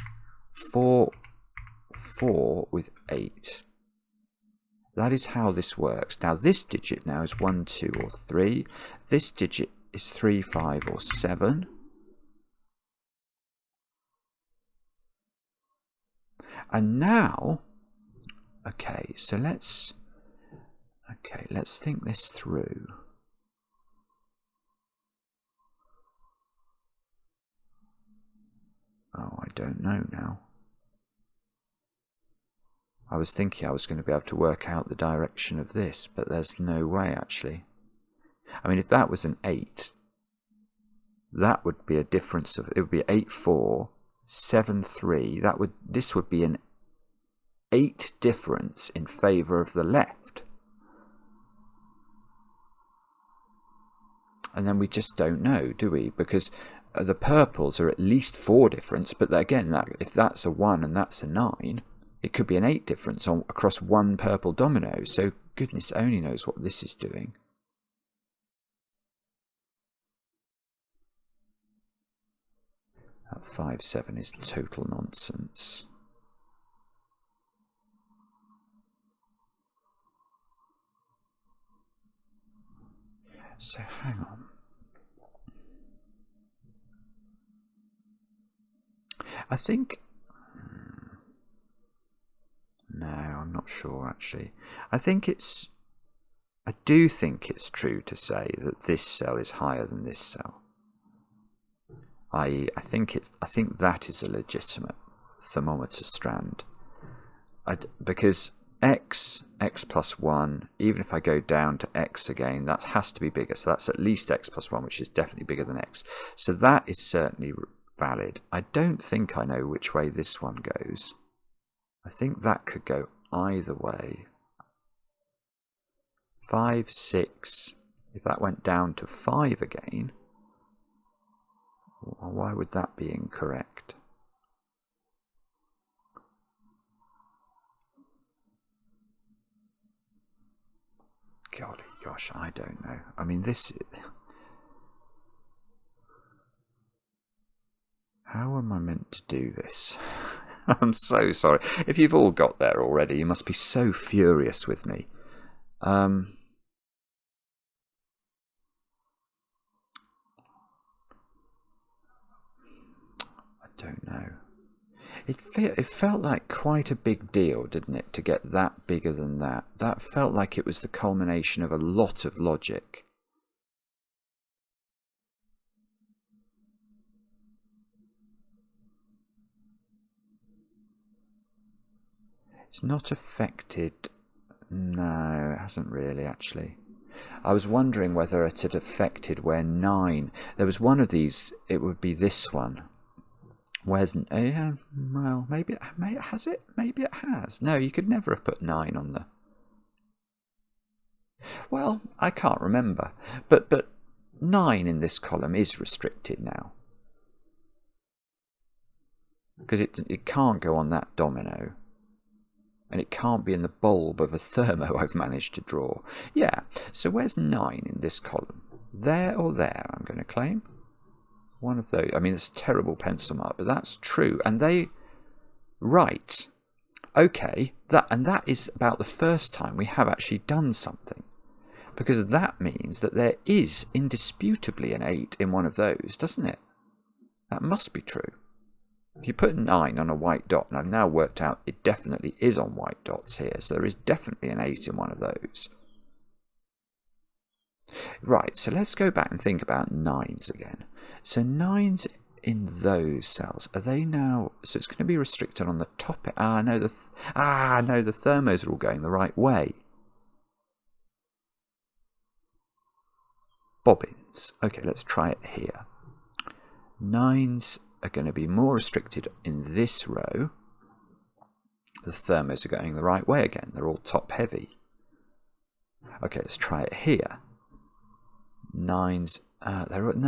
4 with 8. That is how this works. Now this digit now is 1, 2 or 3. This digit is 3, 5 or 7. And now, okay, so let's think this through. Oh, I don't know now. I was thinking I was going to be able to work out the direction of this, but there's no way actually. I mean, if that was an 8, that would be a difference of, it would be 8, 4, 7, 3. This would be an 8 difference in favour of the left. And then we just don't know, do we? Because the purples are at least 4 difference, but again, if that's a 1 and that's a 9, it could be an 8 difference across one purple domino. So goodness only knows what this is doing. That 5, 7 is total nonsense. So hang on. I think... No, I'm not sure actually. I do think it's true to say that this cell is higher than this cell. I think that is a legitimate thermometer strand. Because x plus 1, even if I go down to x again, that has to be bigger. So that's at least x plus 1, which is definitely bigger than x. So that is certainly valid. I don't think I know which way this one goes. I think that could go either way. 5, 6, if that went down to 5 again, why would that be incorrect? Golly gosh, I don't know. I mean, this... How am I meant to do this? I'm so sorry. If you've all got there already, you must be so furious with me. I don't know. It felt like quite a big deal, didn't it, to get that bigger than that? That felt like it was the culmination of a lot of logic. It's not affected. No, it hasn't really actually. I was wondering whether it had affected where 9. There was one of these. It would be this one. Where's well, maybe it has it. Maybe it has. No, you could never have put 9 on the. Well, I can't remember. But 9 in this column is restricted now. Because it can't go on that domino. And it can't be in the bulb of a thermo I've managed to draw. Yeah, so where's 9 in this column? There or there, I'm going to claim. One of those. I mean, it's a terrible pencil mark, but that's true. And they... Right. Okay, that is about the first time we have actually done something. Because that means that there is indisputably an 8 in one of those, doesn't it? That must be true. If you put 9 on a white dot, and I've now worked out it definitely is on white dots here, so there is definitely an 8 in one of those. Right, so let's go back and think about 9s again. So 9s in those cells, are they now... So it's going to be restricted on the top... no, the thermos are all going the right way. Bobbins. Okay, let's try it here. 9s... are going to be more restricted in this row. The thermos are going the right way again. They're all top heavy. Okay, let's try it here. 9's, they're in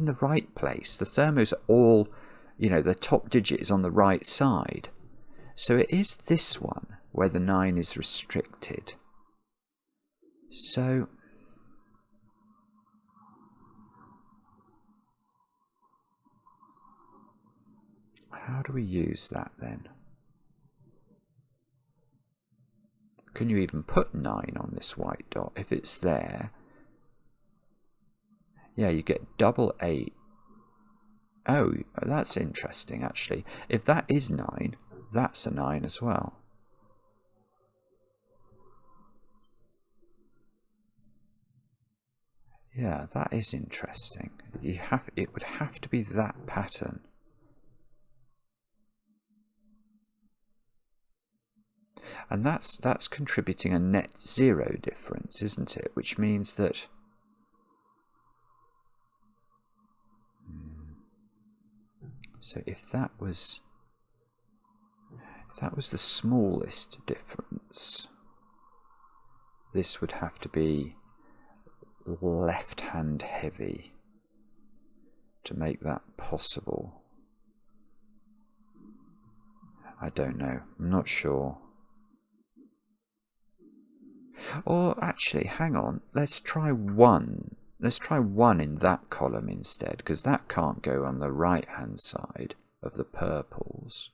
the right place. The thermos are all, you know, the top digit is on the right side. So it is this one where the 9 is restricted. So how do we use that then? Can you even put 9 on this white dot? If it's there, yeah, you get double 8. Oh, that's interesting actually. If that is 9, that's a 9 as well. Yeah, that is interesting. It would have to be that pattern. And that's contributing a net 0 difference, isn't it? Which means that so if that was the smallest difference, this would have to be left hand heavy to make that possible. I don't know. I'm not sure. Or actually, hang on. Let's try 1. Let's try 1 in that column instead, because that can't go on the right hand side of the purples.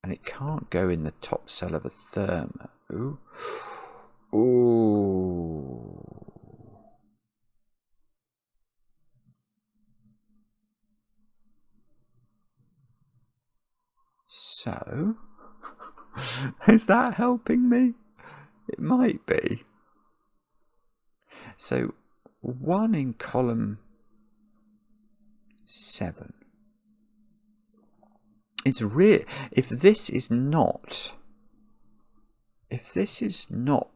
And it can't go in the top cell of a thermo. Ooh. Ooh. So, is that helping me? It might be. So, 1 in column 7. It's real. If this is not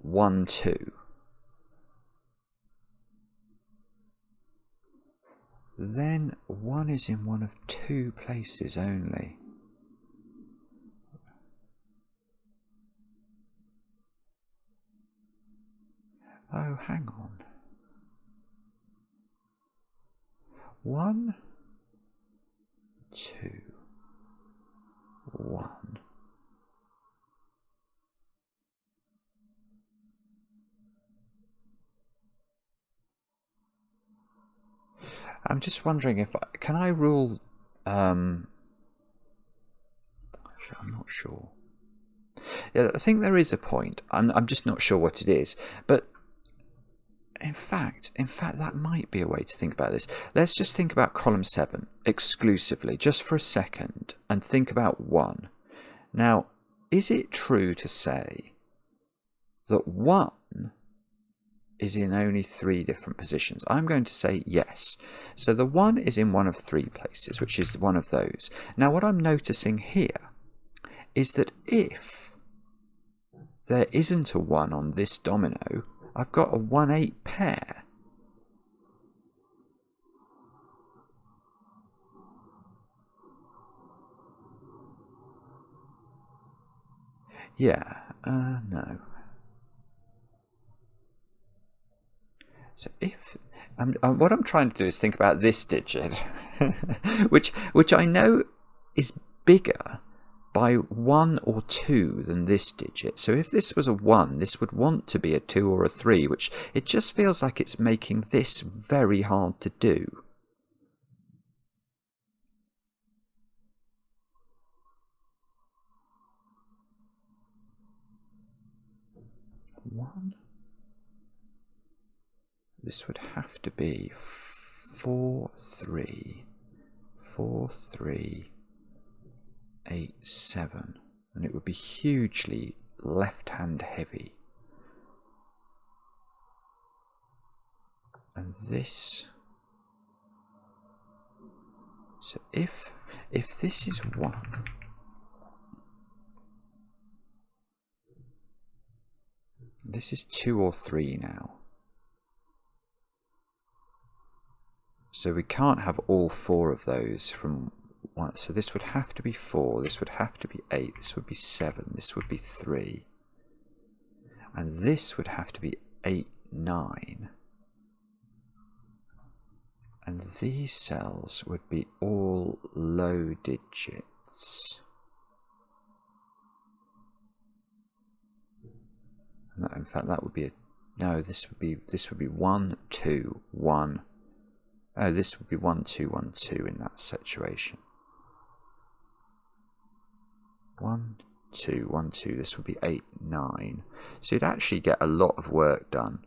1, 2, then 1 is in one of 2 places only. Oh, hang on. 1, 2, 1. I'm just wondering if can I rule. I'm not sure. Yeah, I think there is a point. I'm just not sure what it is, but. In fact, that might be a way to think about this. Let's just think about column 7 exclusively, just for a second, and think about 1. Now, is it true to say that 1 is in only 3 different positions? I'm going to say yes. So the 1 is in one of 3 places, which is one of those. Now, what I'm noticing here is that if there isn't a 1 on this domino, I've got a 1-8 pair. Yeah, no. So if what I'm trying to do is think about this digit, which I know is bigger by 1 or 2 than this digit. So if this was a 1, this would want to be a 2 or a 3, which it just feels like it's making this very hard to do. This would have to be 4, 3, 4, 3, 8, 7, and it would be hugely left-hand heavy. And this, so if this is 1, this is 2 or 3 now. So we can't have all 4 of those from 1. So this would have to be 4, this would have to be 8, this would be 7, this would be 3. and this would have to be 8, 9. And these cells would be all low digits. And that, in fact, that would be a no. This would be 1, 2, 1. Oh, this would be 1, 2, 1, 2 in that situation. 1, 2, 1, 2. This would be 8, 9. So you'd actually get a lot of work done.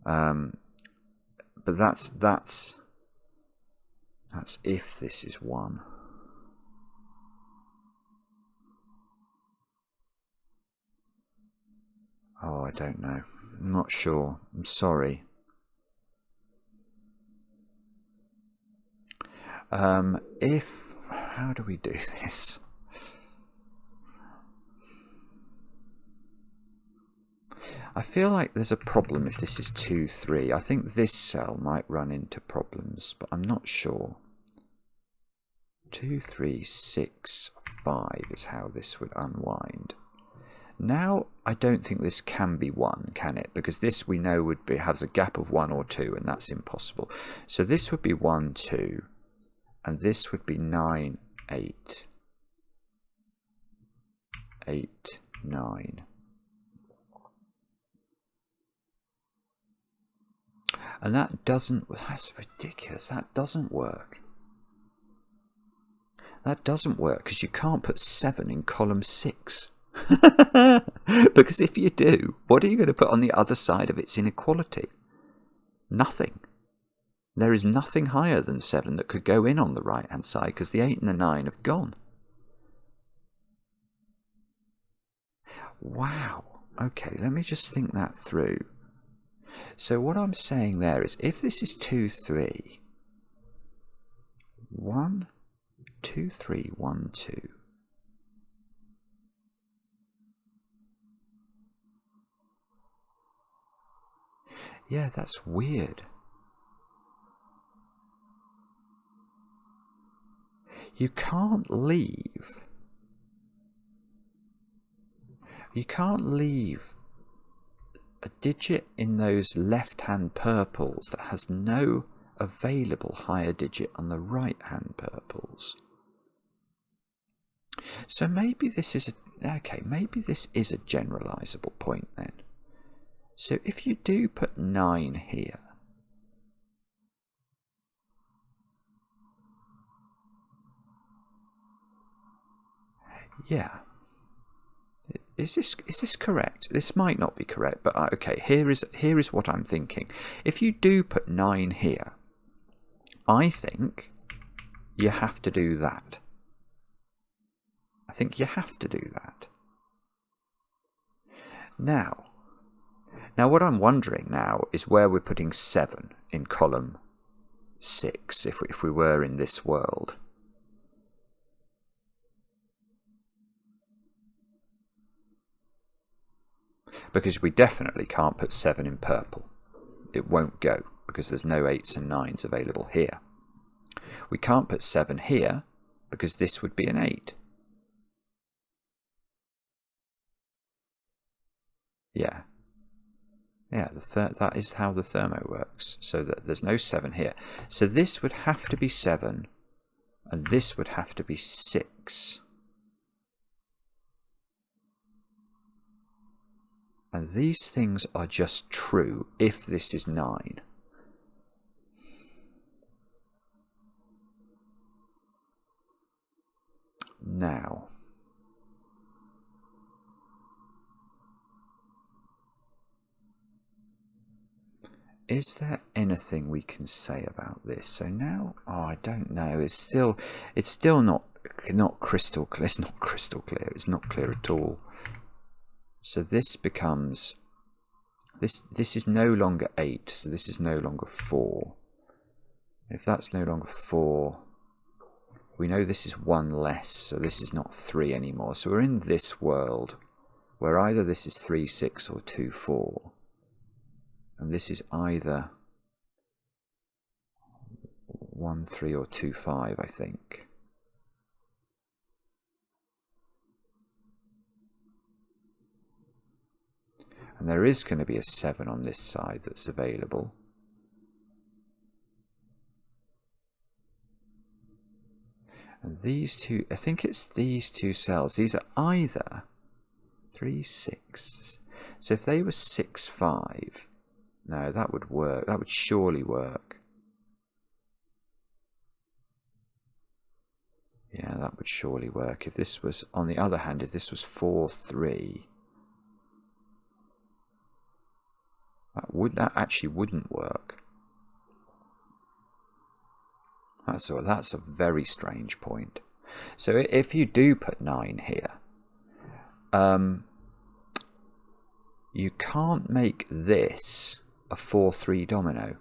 But that's if this is 1. Oh, I don't know. I'm not sure. I'm sorry. How do we do this? I feel like there's a problem if this is 2, 3. I think this cell might run into problems, but I'm not sure. 2, 3, 6, 5 is how this would unwind. Now, I don't think this can be 1, can it? Because this we know has a gap of 1 or 2, and that's impossible. So this would be 1, 2, and this would be 9, 8. 8, 9. And that's ridiculous. That doesn't work. That doesn't work because you can't put 7 in column 6. Because if you do, what are you going to put on the other side of its inequality? Nothing. There is nothing higher than 7 that could go in on the right hand side because the 8 and the 9 have gone. Wow. Okay, let me just think that through. So what I'm saying there is, if this is 2, 3, 1, 2, 3, 1, 2. Yeah, that's weird. You can't leave. You can't leave a digit in those left-hand purples that has no available higher digit on the right-hand purples. So maybe this is maybe this is a generalizable point then. So if you do put 9 here, yeah. Is this correct? This might not be correct, but okay, here is what I'm thinking. If you do put 9 here, I think you have to do that. I think you have to do that. Now what I'm wondering now is where we're putting 7 in column 6 if we were in this world. Because we definitely can't put 7 in purple. It won't go because there's no 8s and 9s available here. We can't put 7 here because this would be an 8. Yeah. Yeah, that is how the thermo works. So that there's no 7 here. So this would have to be 7 and this would have to be 6. And these things are just true if this is 9. Now, is there anything we can say about this? So now, I don't know. It's still not crystal clear. It's not crystal clear. It's not clear at all. So this becomes, this is no longer 8, so this is no longer 4. If that's no longer 4, we know this is 1 less, so this is not 3 anymore. So we're in this world where either this is 3, 6 or 2, 4. And this is either 1, 3 or 2, 5, I think. And there is going to be a 7 on this side that's available. And these two, I think it's these two cells. These are either 3, 6. So if they were 6, 5, no, that would work. That would surely work. Yeah, that would surely work. If this was, on the other hand, if this was 4, 3, that actually wouldn't work. That's a very strange point. So if you do put 9 here, you can't make this a 4-3 domino,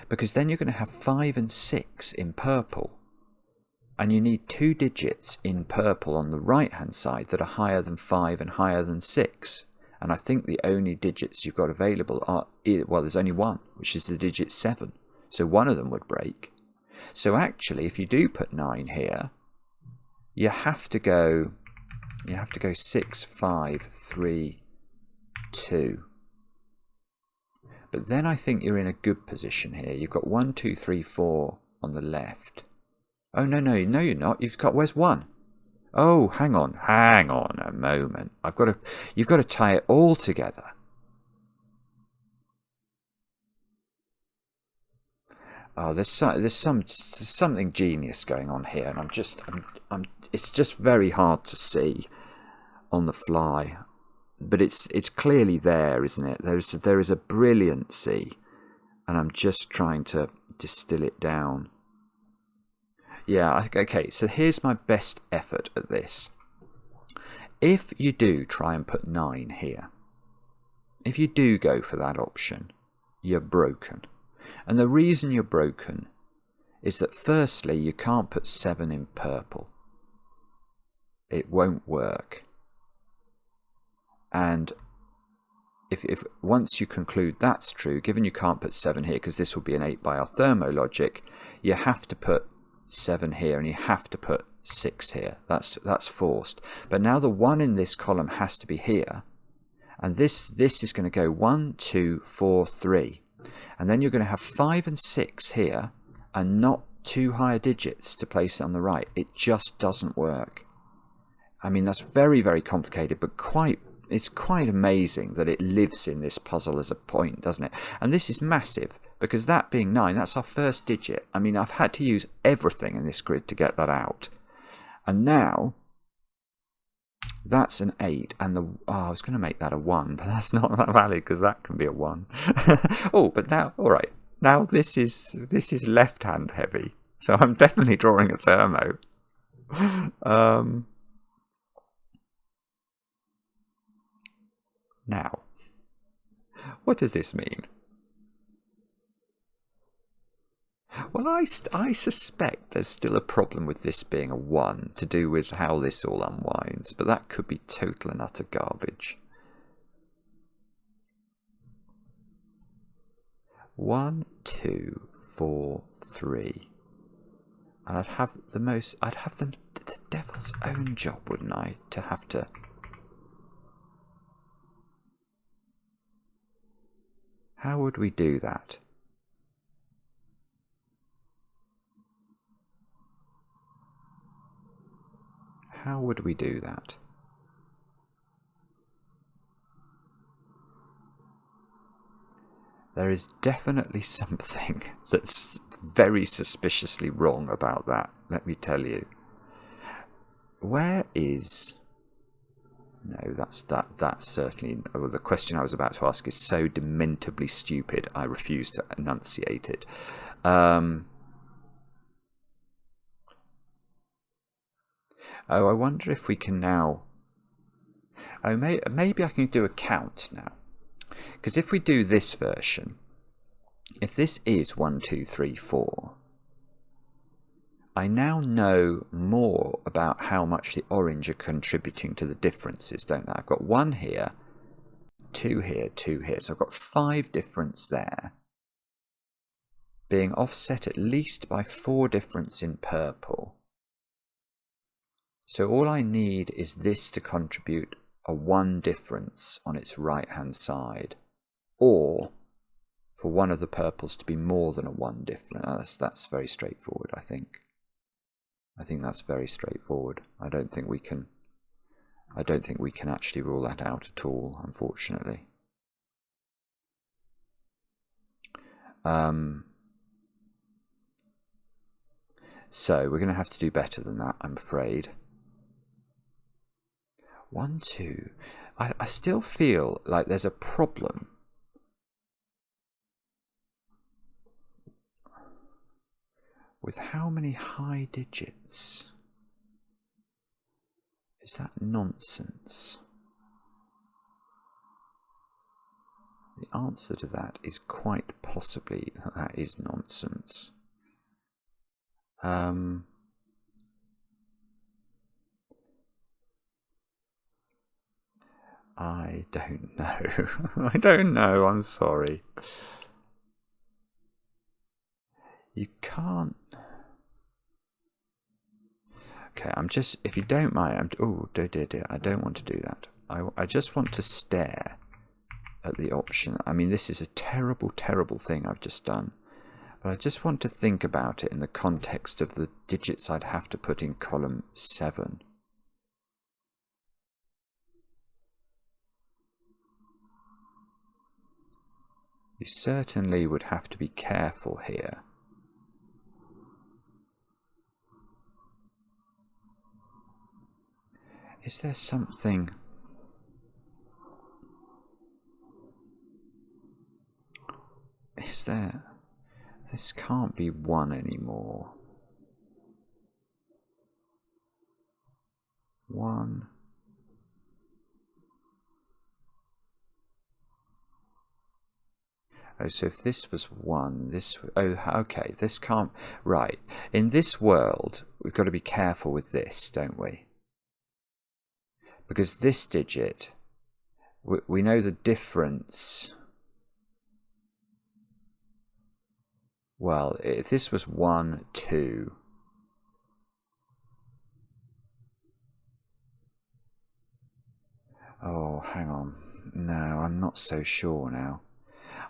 because then you're going to have 5 and 6 in purple, and you need 2 digits in purple on the right hand side that are higher than 5 and higher than 6. And I think the only digits you've got available are, well, there's only one, which is the digit 7. So one of them would break. So actually, if you do put 9 here, you have to go 6, 5, 3, 2. But then I think you're in a good position here. You've got 1, 2, 3, 4 on the left. Oh, no, you're not. Where's 1? Oh, hang on a moment. You've got to tie it all together. Oh, there's something genius going on here, and it's just very hard to see on the fly, but it's clearly there, isn't it? There is a brilliancy, and I'm just trying to distill it down. Yeah, okay, so here's my best effort at this. If you do try and put 9 here, if you do go for that option, you're broken. And the reason you're broken is that firstly, you can't put 7 in purple. It won't work. And if once you conclude that's true, given you can't put 7 here, because this will be an 8 by our thermo logic, you have to put 7 here and you have to put 6 here. That's forced. But now the 1 in this column has to be here, and this is going to go 1, 2, 4, 3, and then you're going to have 5 and 6 here, and not 2 higher digits to place it on the right. It just doesn't work. I mean, that's very, very complicated, but it's quite amazing that it lives in this puzzle as a point, doesn't it? And this is massive, because that being 9, that's our first digit. I mean, I've had to use everything in this grid to get that out. And now, that's an 8, and I was going to make that a 1, but that's not that valid, because that can be a 1. Oh, but now, all right, now this is left-hand heavy, so I'm definitely drawing a thermo. Now, what does this mean? Well, I suspect there's still a problem with this being a 1 to do with how this all unwinds, but that could be total and utter garbage. 1, 2, 4, 3. And I'd have the devil's own job, wouldn't I, to have to... How would we do that? How would we do that? There is definitely something that's very suspiciously wrong about that, let me tell you. Where is... No, that's certainly... Well, the question I was about to ask is so dementably stupid, I refuse to enunciate it. Oh, I wonder if we can now... Oh, maybe I can do a count now. Because if we do this version, if this is 1, 2, 3, 4, I now know more about how much the orange are contributing to the differences, don't I? I've got 1 here, 2 here, 2 here. So I've got 5 difference there, being offset at least by 4 difference in purple. So all I need is this to contribute a 1 difference on its right hand side, or for one of the purples to be more than a 1 difference. That's very straightforward, I think. I think that's very straightforward. I don't think we can actually rule that out at all, unfortunately. So we're going to have to do better than that, I'm afraid. 1, 2. I still feel like there's a problem with how many high digits. Is that nonsense? The answer to that is quite possibly that is nonsense. I don't know. I don't know, I'm sorry. You can't... Okay, I'm just, if you don't mind, oh dear, I don't want to do that. I just want to stare at the option. I mean, this is a terrible, terrible thing I've just done. But I just want to think about it in the context of the digits I'd have to put in column 7. You certainly would have to be careful here. Is there something... Is there... This can't be 1 anymore. 1. Oh, so if this was 1, this... Oh, okay, this can't... Right. In this world, we've got to be careful with this, don't we? Because this digit, we know the difference... Well, if this was 1, 2... Oh, hang on. No, I'm not so sure now.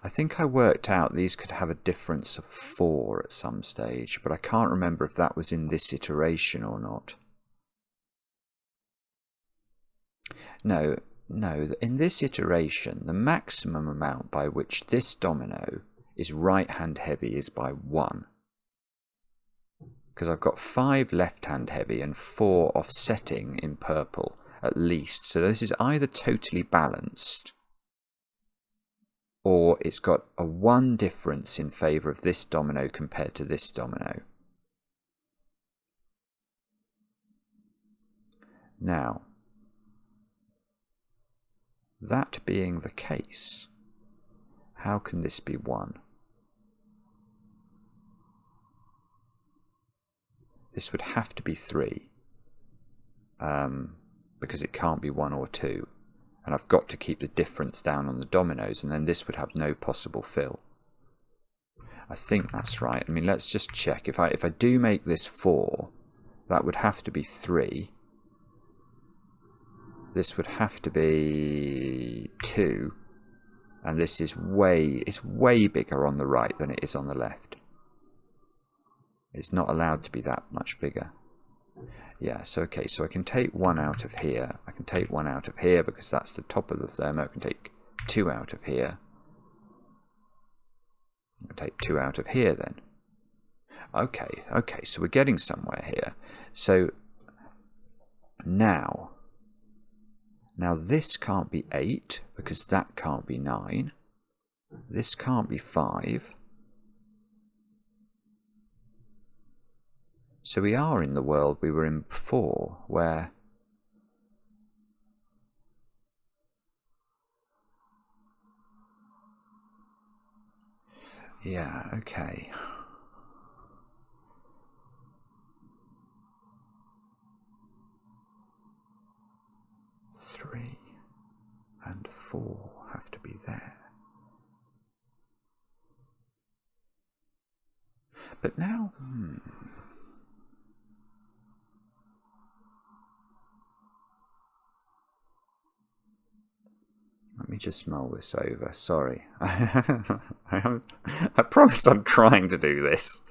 I think I worked out these could have a difference of 4 at some stage, but I can't remember if that was in this iteration or not. No, in this iteration, the maximum amount by which this domino is right-hand heavy is by 1. Because I've got 5 left-hand heavy and 4 offsetting in purple, at least. So this is either totally balanced, or it's got a 1 difference in favour of this domino compared to this domino. Now, that being the case, how can this be 1? This would have to be 3, because it can't be 1 or 2. And I've got to keep the difference down on the dominoes, and then this would have no possible fill. I think that's right. I mean, let's just check. If I do make this 4, that would have to be 3. This would have to be 2. And this is it's way bigger on the right than it is on the left. It's not allowed to be that much bigger. Yeah, so okay, so I can take 1 out of here. I can take 1 out of here because that's the top of the thermo. I can take 2 out of here. I can take 2 out of here then. Okay, so we're getting somewhere here. So now this can't be 8 because that can't be 9. This can't be 5. So we are in the world we were in before, where yeah, okay. Three and 4 have to be there. But now, just mull this over. Sorry. I promise I'm trying to do this.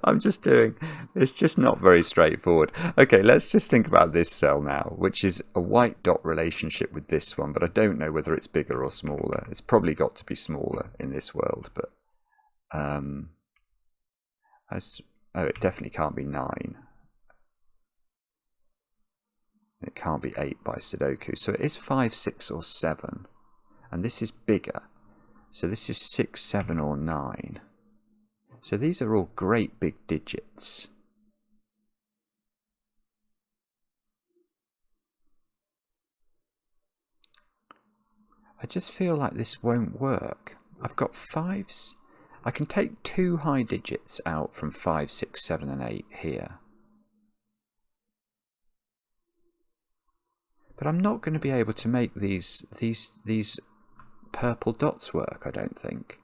I'm just doing, it's just not very straightforward. Okay, let's just think about this cell now, which is a white dot relationship with this one, but I don't know whether it's bigger or smaller. It's probably got to be smaller in this world, but oh, it definitely can't be 9. It can't be 8 by Sudoku. So it is 5, 6 or 7. And this is bigger. So this is 6, 7 or 9. So these are all great big digits. I just feel like this won't work. I've got 5s. I can take 2 high digits out from 5, 6, 7 and 8 here. But I'm not going to be able to make these purple dots work, I don't think.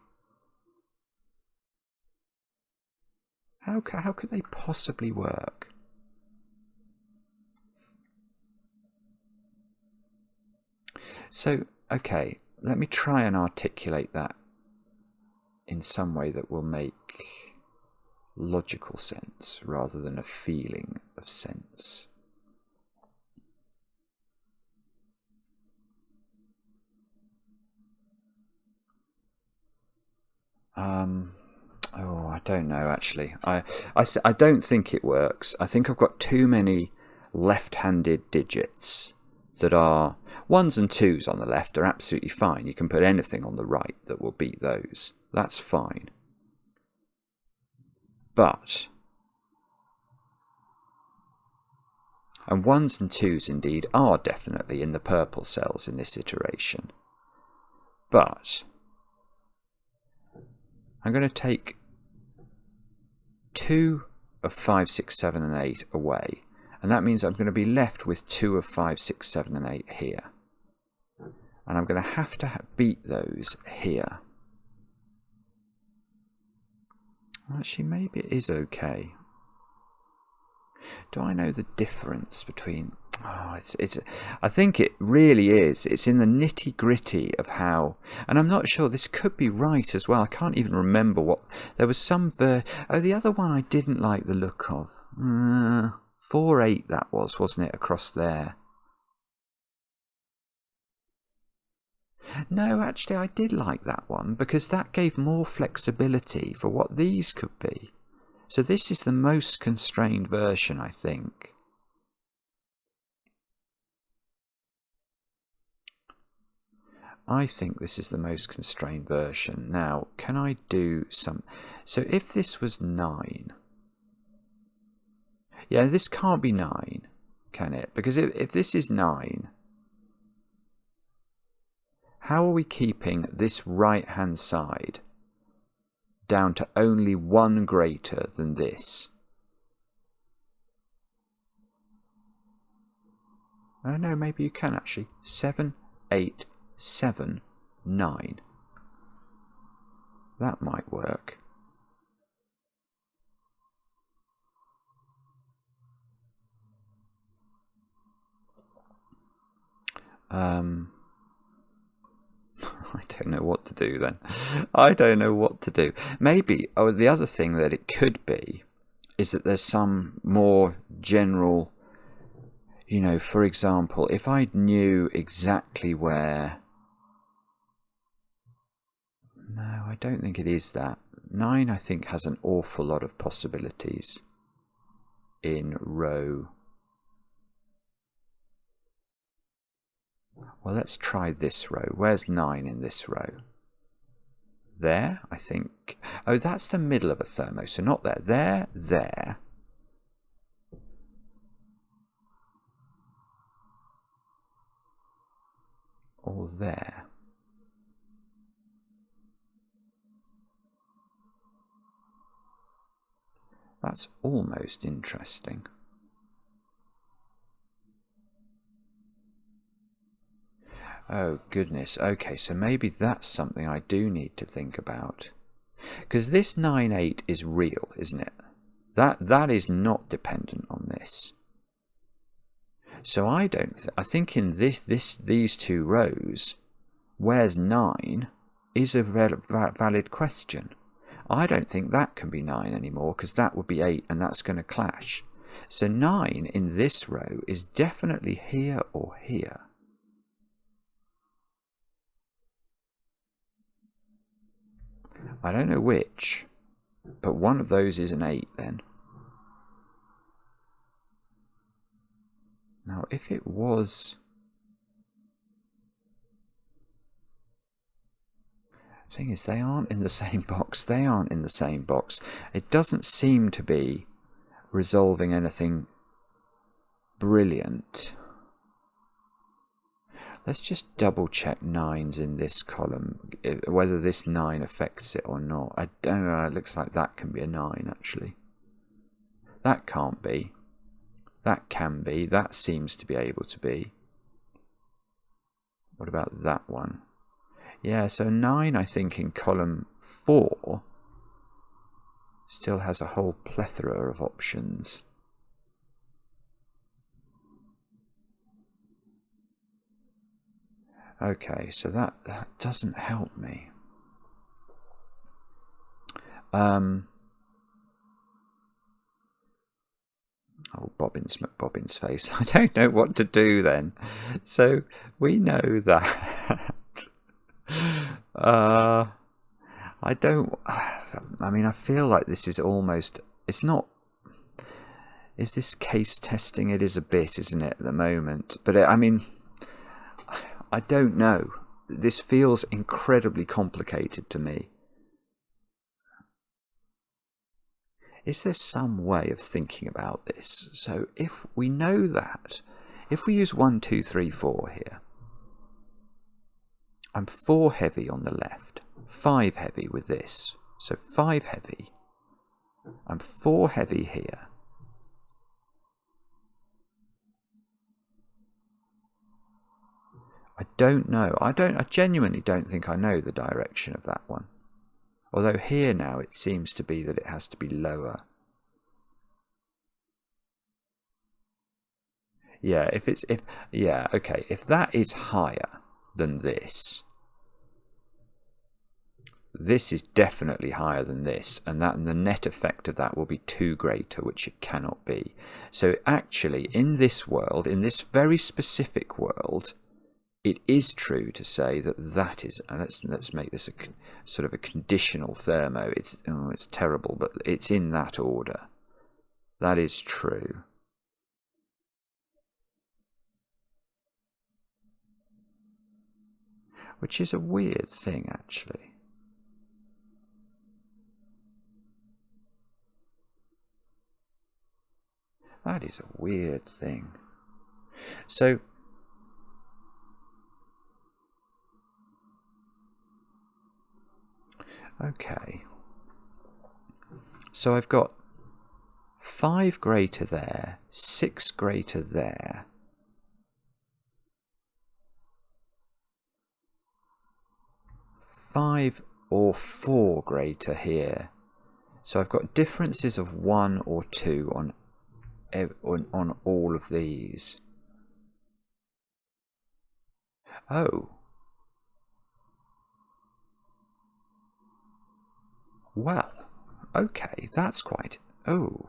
How could they possibly work? So, okay, let me try and articulate that in some way that will make logical sense rather than a feeling of sense. Oh, I don't know actually. I don't think it works. I think I've got too many left-handed digits that are 1s and 2s on the left are absolutely fine. You can put anything on the right that will beat those. That's fine. But, and 1s and 2s indeed are definitely in the purple cells in this iteration. But I'm going to take 2 of 5, 6, 7 and 8 away. And that means I'm going to be left with 2 of 5, 6, 7 and 8 here. And I'm going to have to beat those here. Actually, maybe it is okay. Do I know the difference between... Oh, I think it really is. It's in the nitty-gritty of how... And I'm not sure, this could be right as well. I can't even remember what... There was some... Oh, the other one I didn't like the look of. 4, 8 that was, wasn't it, across there? No, actually, I did like that one, because that gave more flexibility for what these could be. So this is the most constrained version, I think. I think this is the most constrained version. Now, can I do some... So if this was 9... Yeah, this can't be 9, can it? Because if this is 9... How are we keeping this right-hand side down to only 1 greater than this? Oh no, maybe you can actually. 7, 8, 7, 9. That might work. I don't know what to do then. I don't know what to do. Maybe, oh, the other thing that it could be is that there's some more general, you know, for example, if I knew exactly where... No, I don't think it is that. 9, I think, has an awful lot of possibilities in row... Well, let's try this row. Where's 9 in this row? There, I think. Oh, that's the middle of a thermo, so not there. There, there. Or there. That's almost interesting. Oh goodness, okay, so maybe that's something I do need to think about. Because this 9, 8 is real, isn't it? That is not dependent on this. So I think in these 2 rows, where's 9 is a valid question. I don't think that can be 9 anymore, because that would be 8 and that's going to clash. So 9 in this row is definitely here or here. I don't know which, but one of those is an 8 then. Now if it was... The thing is, they aren't in the same box. They aren't in the same box. It doesn't seem to be resolving anything brilliant. Let's just double check 9s in this column, whether this 9 affects it or not. I don't know. It looks like that can be a 9 actually. That can't be. That can be. That seems to be able to be. What about that one? Yeah, so 9, I think, in column 4 still has a whole plethora of options. Okay, so that doesn't help me. Oh, Bobbins McBobbins face. I don't know what to do then. So we know that. I don't... I mean, I feel like this is almost... It's not... Is this case testing? It is a bit, isn't it, at the moment? But I mean... I don't know. This feels incredibly complicated to me. Is there some way of thinking about this? So if we know that, if we use 1, 2, 3, 4 here, I'm 4 heavy on the left, 5 heavy with this. So 5 heavy. I'm 4 heavy here. I don't know. I genuinely don't think I know the direction of that one. Although here now it seems to be that it has to be lower. Yeah, if that is higher than this, this is definitely higher than this, and the net effect of that will be 2 greater, which it cannot be. So actually, in this world, in this very specific world, it is true to say that that is, and let's make this a sort of a conditional thermo. It's terrible, but it's in that order. That is true. Which is a weird thing, actually. That is a weird thing. So okay, so I've got 5 greater there, 6 greater there. Five or 4 greater here. So I've got differences of 1 or 2 on all of these. Oh. Well, okay, that's quite... Oh.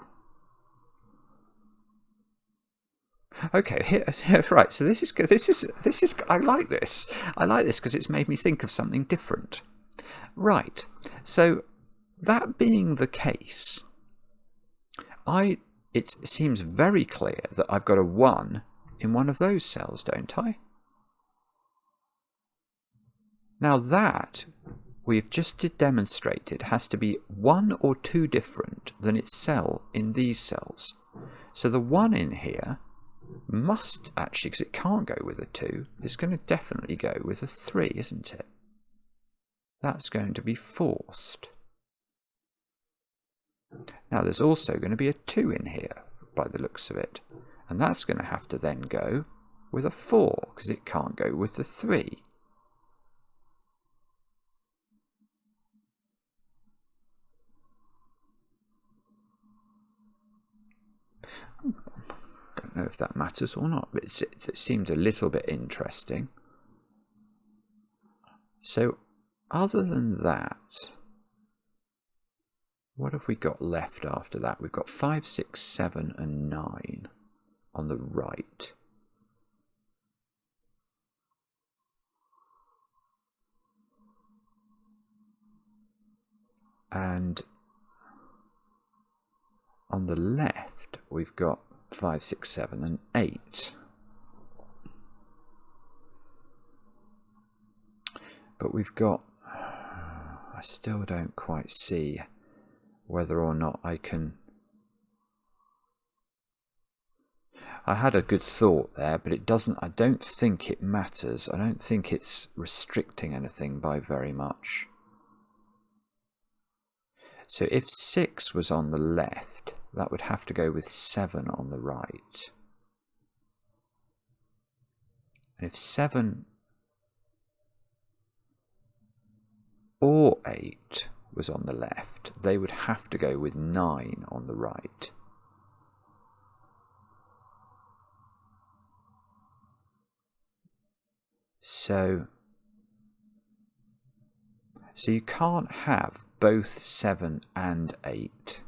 Okay, here, right, so this is I like this. I like this because it's made me think of something different. Right, so that being the case, it seems very clear that I've got a 1 in one of those cells, don't I? Now that we've just demonstrated has to be 1 or 2 different than its cell in these cells. So the 1 in here must actually, because it can't go with a 2, it's going to definitely go with a 3, isn't it? That's going to be forced. Now there's also going to be a 2 in here by the looks of it, and that's going to have to then go with a 4 because it can't go with the 3. I don't know if that matters or not, but it seems a little bit interesting. So other than that, what have we got left after that? We've got 5, 6, 7 and 9 on the right. And on the left, we've got 5, 6, 7 and 8. But we've got, I still don't quite see whether or not I can. I had a good thought there, but it doesn't, I don't think it matters. I don't think it's restricting anything by very much. So if 6 was on the left, that would have to go with 7 on the right. And if 7 or 8 was on the left, they would have to go with 9 on the right. So you can't have both 7 and 8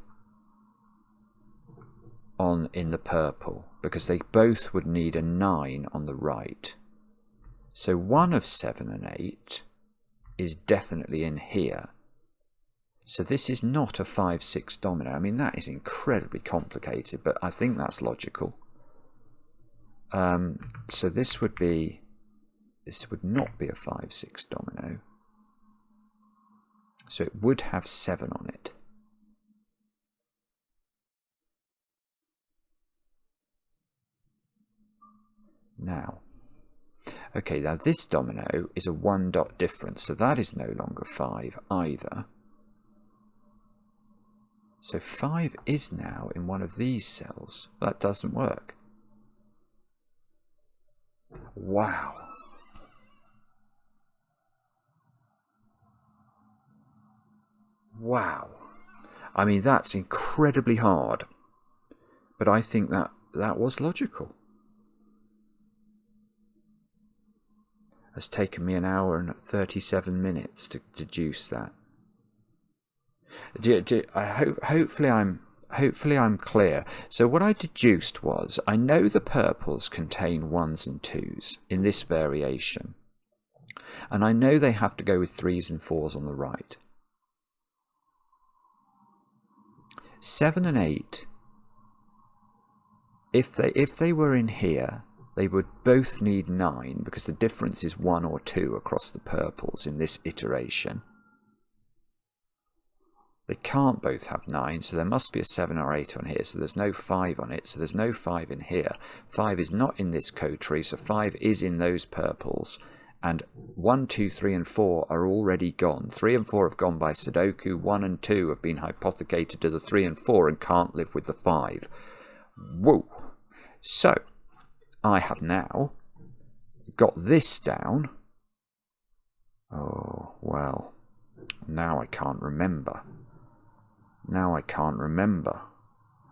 in the purple, because they both would need a 9 on the right. So one of 7 and 8 is definitely in here. So this is not a 5, 6 domino. I mean, that is incredibly complicated, but I think that's logical. So this would not be a 5, 6 domino. So it would have 7 on it. Now, okay, now this domino is a 1 dot difference, so that is no longer 5 either. So 5 is now in one of these cells. That doesn't work. Wow. Wow. I mean, that's incredibly hard. But I think that was logical. It's taken me 1 hour and 37 minutes to deduce that. Hopefully I'm clear. So what I deduced was, I know the purples contain 1s and 2s in this variation. And I know they have to go with 3s and 4s on the right. 7 and 8, if they were in here, they would both need 9, because the difference is 1 or 2 across the purples in this iteration. They can't both have 9, so there must be a 7 or 8 on here, so there's no 5 on it, so there's no 5 in here. 5 is not in this code tree, so 5 is in those purples. And 1, 2, 3 and 4 are already gone. 3 and 4 have gone by Sudoku. 1 and 2 have been hypothecated to the 3 and 4 and can't live with the 5. Whoa! So, I have now got this down. Oh, well, now I can't remember. Now I can't remember.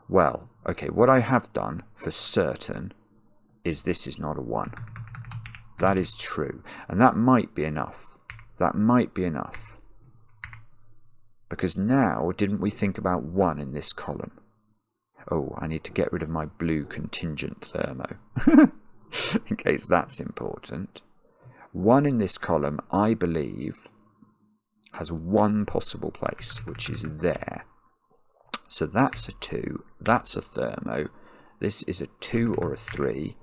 Well, okay, what I have done for certain is this is not a 1. That is true. And that might be enough. That might be enough. Because now, didn't we think about 1 in this column? Oh, I need to get rid of my blue contingent thermo. In case that's important. 1 in this column, I believe, has 1 possible place, which is there. So that's a 2. That's a thermo. This is a 2 or a 3.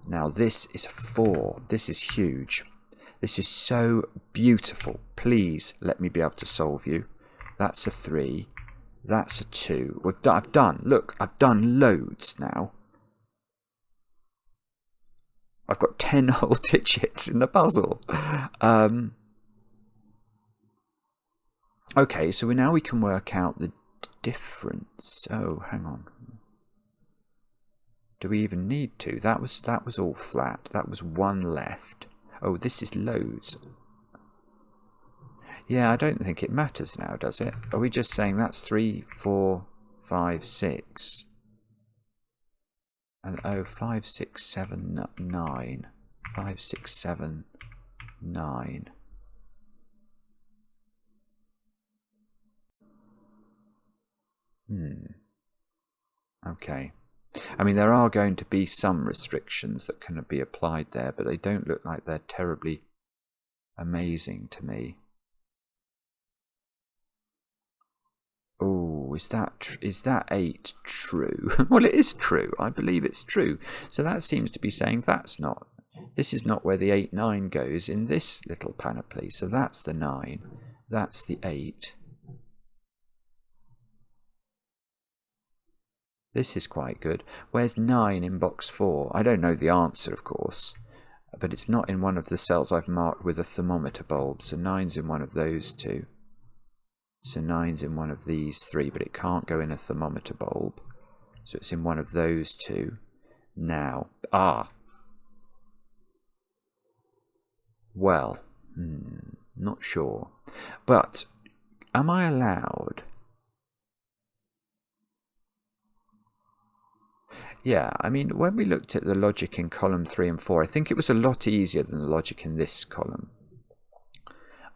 Now this is a 4. This is huge. This is so beautiful. Please let me be able to solve you. That's a 3. That's a 2. I've done loads now. I've got 10 whole digits in the puzzle. Okay, so now we can work out the difference. Oh, hang on. Do we even need to? That was all flat. That was 1 left. Oh, this is loads. Yeah, I don't think it matters now, does it? Are we just saying that's 3, 4, 5, 6? And oh, 5, 6, 7, 9. 5, 6, 7, 9. Okay. I mean, there are going to be some restrictions that can be applied there, but they don't look like they're terribly amazing to me. Oh, is that 8 true? Well, it is true. I believe it's true. So that seems to be saying that's not. This is not where the 8, 9 goes in this little panoply. So that's the 9. That's the 8. This is quite good. Where's 9 in box 4? I don't know the answer, of course, but it's not in one of the cells I've marked with a thermometer bulb. So 9's in one of those two. So 9's in one of these 3, but it can't go in a thermometer bulb. So it's in one of those two. Now, well, not sure. But am I allowed? Yeah, I mean, when we looked at the logic in column 3 and 4, I think it was a lot easier than the logic in this column.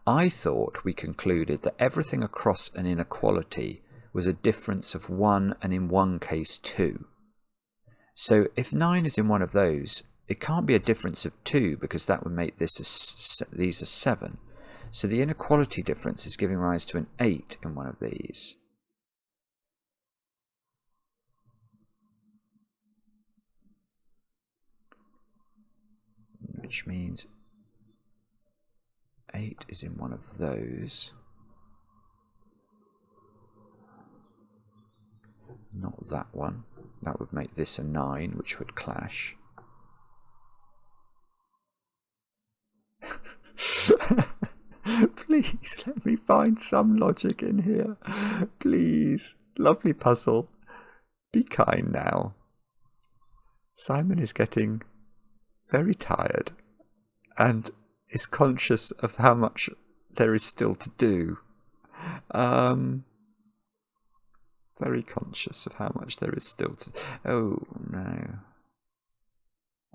I thought we concluded that everything across an inequality was a difference of 1 and in one case 2. So if 9 is in one of those, it can't be a difference of 2 because that would make these a 7. So the inequality difference is giving rise to an 8 in one of these. Which means 8 is in one of those. Not that one. That would make this a 9, which would clash. Please let me find some logic in here. Please. Lovely puzzle. Be kind now. Simon is getting very tired and is conscious of how much there is still to do. Very conscious of how much there is still to... Oh, no.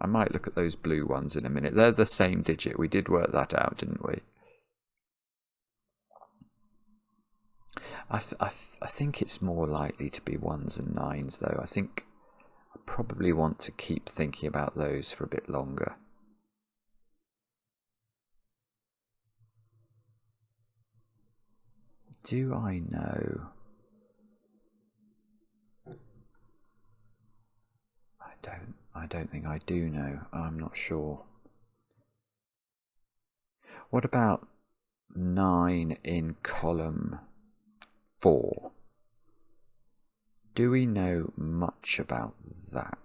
I might look at those blue ones in a minute. They're the same digit. We did work that out, didn't we? I think it's more likely to be 1s and 9s, though. I think I probably want to keep thinking about those for a bit longer. Do I know? I don't think I do know. I'm not sure. What about 9 in column 4? Do we know much about that?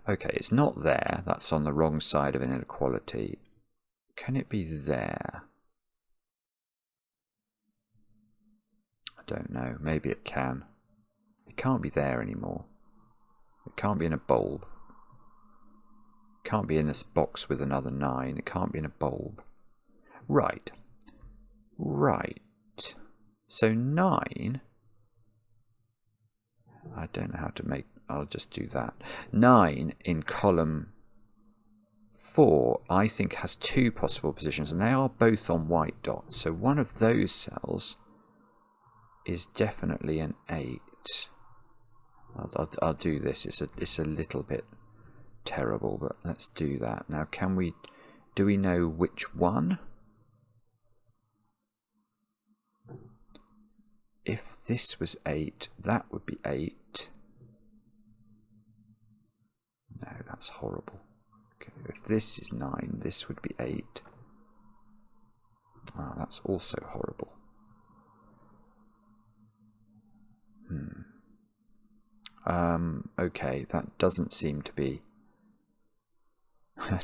Okay, it's not there. That's on the wrong side of an inequality. Can it be there? I don't know. Maybe it can. It can't be there anymore. It can't be in a bulb. It can't be in this box with another 9. It can't be in a bulb. Right. Right. So 9... I don't know how to make... I'll just do that. 9 in column 4, I think, has 2 possible positions, and they are both on white dots. So one of those cells is definitely an 8. I'll do this. It's a little bit terrible, but let's do that. Now, do we know which one? If this was 8, that would be 8. No, that's horrible. Okay, if this is 9, this would be 8. Oh, that's also horrible. Okay, that doesn't seem to be...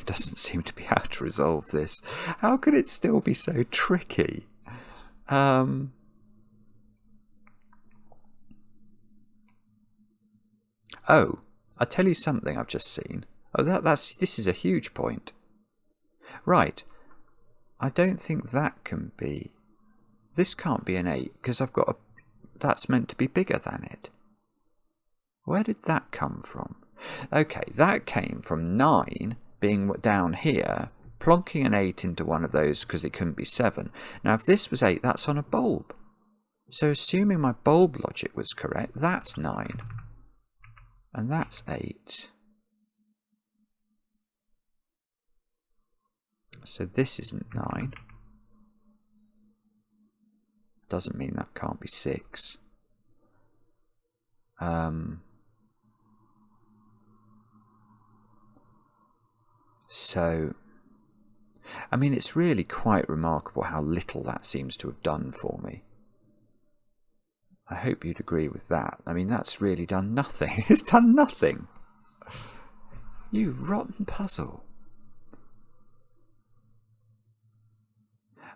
doesn't seem to be how to resolve this. How could it still be so tricky? Oh, I'll tell you something I've just seen. Oh, this is a huge point. Right. I don't think that can be... This can't be an 8, because I've got a... That's meant to be bigger than it. Where did that come from? Okay, that came from 9 being down here, plonking an 8 into one of those because it couldn't be 7. Now, if this was 8, that's on a bulb. So assuming my bulb logic was correct, that's 9. And that's 8. So this isn't 9. Doesn't mean that can't be 6. So, I mean, it's really quite remarkable how little that seems to have done for me. I hope you'd agree with that. I mean, that's really done nothing. It's done nothing. You rotten puzzle.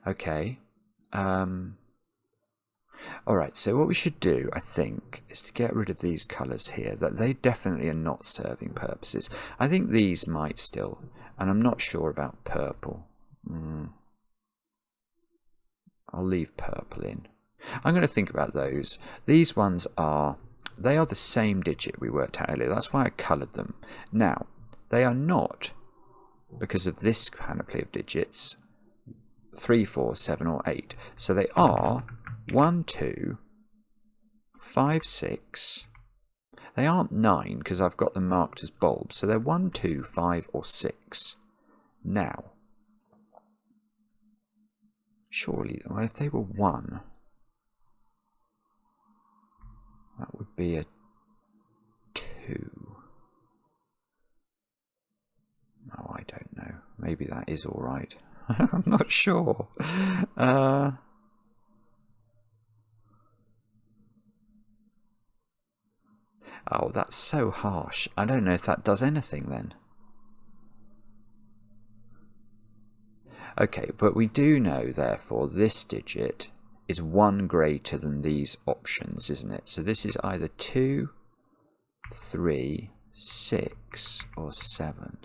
Okay. Alright, so what we should do, I think, is to get rid of these colours here. That they definitely are not serving purposes. I think these might still, and I'm not sure about purple. I'll leave purple in. I'm going to think about those. These ones are, they are the same digit we worked out earlier. That's why I coloured them. Now, they are not, because of this panoply of digits, 3, 4, 7 or 8. So they are 1, 2, 5, 6. They aren't 9 because I've got them marked as bulbs. So they're 1, 2, 5 or 6. Now, surely, well, if they were 1, that would be a 2. Oh, I don't know. Maybe that is all right. I'm not sure. Oh, that's so harsh. I don't know if that does anything then. Okay, but we do know, therefore, this digit is 1 greater than these options, isn't it? So this is either 2, 3, 6, or 7.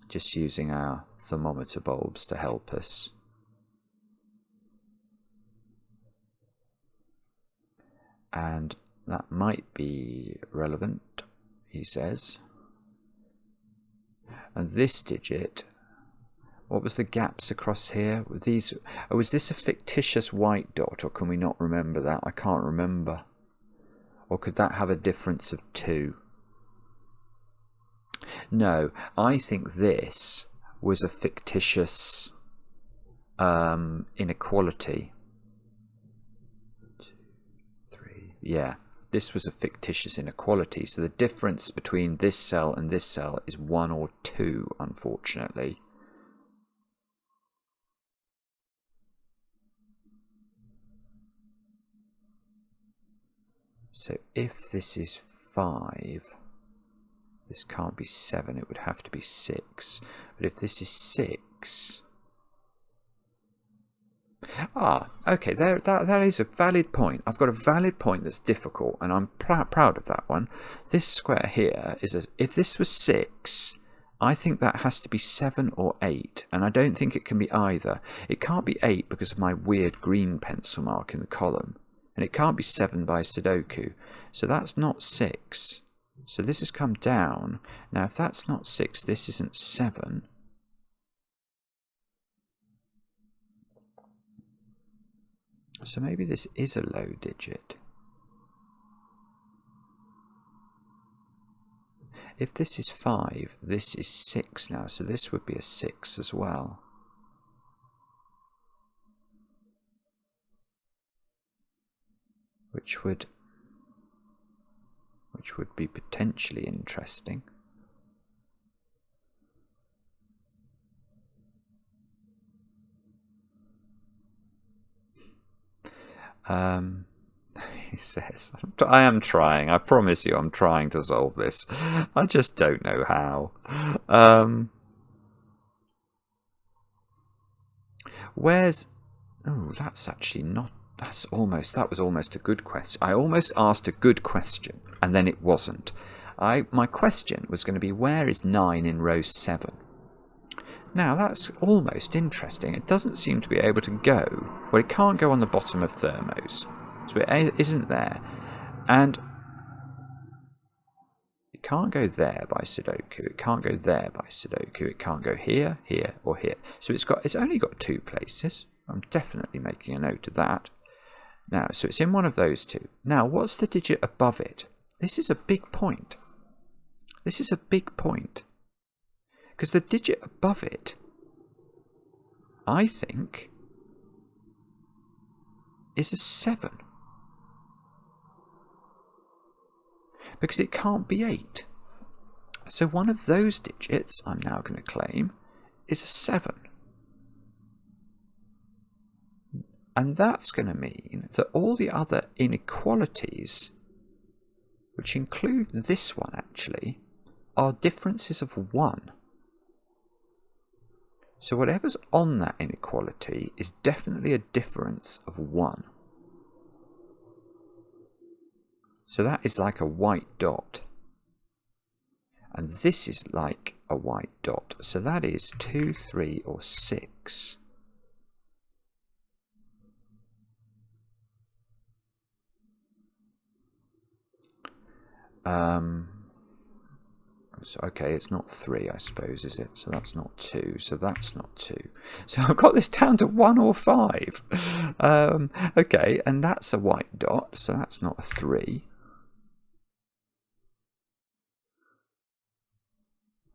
Just using our thermometer bulbs to help us. And that might be relevant, he says. And this digit, what was the gaps across here? Were these, oh, was this a fictitious white dot, or can we not remember that? I can't remember. Or could that have a difference of 2? No, I think this was a fictitious inequality. 2, 3, yeah. This was a fictitious inequality, so the difference between this cell and this cell is 1 or 2, unfortunately. So if this is 5, this can't be 7, it would have to be 6. But if this is 6... Ah, okay, that is a valid point. I've got a valid point that's difficult, and I'm proud of that one. This square here is, if this was 6, I think that has to be 7 or 8, and I don't think it can be either. It can't be 8 because of my weird green pencil mark in the column, and it can't be 7 by Sudoku, so that's not 6. So this has come down. Now if that's not 6, this isn't 7. So maybe this is a low digit. If this is 5, this is 6 now, so this would be a 6 as well. Which would be potentially interesting. He says, I am trying. I promise you I'm trying to solve this. I just don't know how. Where's... Oh, that's actually not... That was almost a good question. I almost asked a good question, and then it wasn't. My question was going to be, where is 9 in row 7? Now, that's almost interesting. It doesn't seem to be able to go. Well, it can't go on the bottom of thermos. So it isn't there. And it can't go there by Sudoku. It can't go there by Sudoku. It can't go here, here, or here. So it's only got 2 places. I'm definitely making a note of that. Now, so it's in one of those two. Now, what's the digit above it? This is a big point. This is a big point. Because the digit above it, I think, is a 7. Because it can't be 8. So one of those digits, I'm now going to claim, is a 7. And that's going to mean that all the other inequalities, which include this one actually, are differences of 1. So whatever's on that inequality is definitely a difference of 1. So that is like a white dot. And this is like a white dot. So that is 2, 3, or 6. So, okay, it's not 3, I suppose, is it? So that's not 2. So that's not 2. So I've got this down to 1 or 5. Okay, and that's a white dot. So that's not a 3.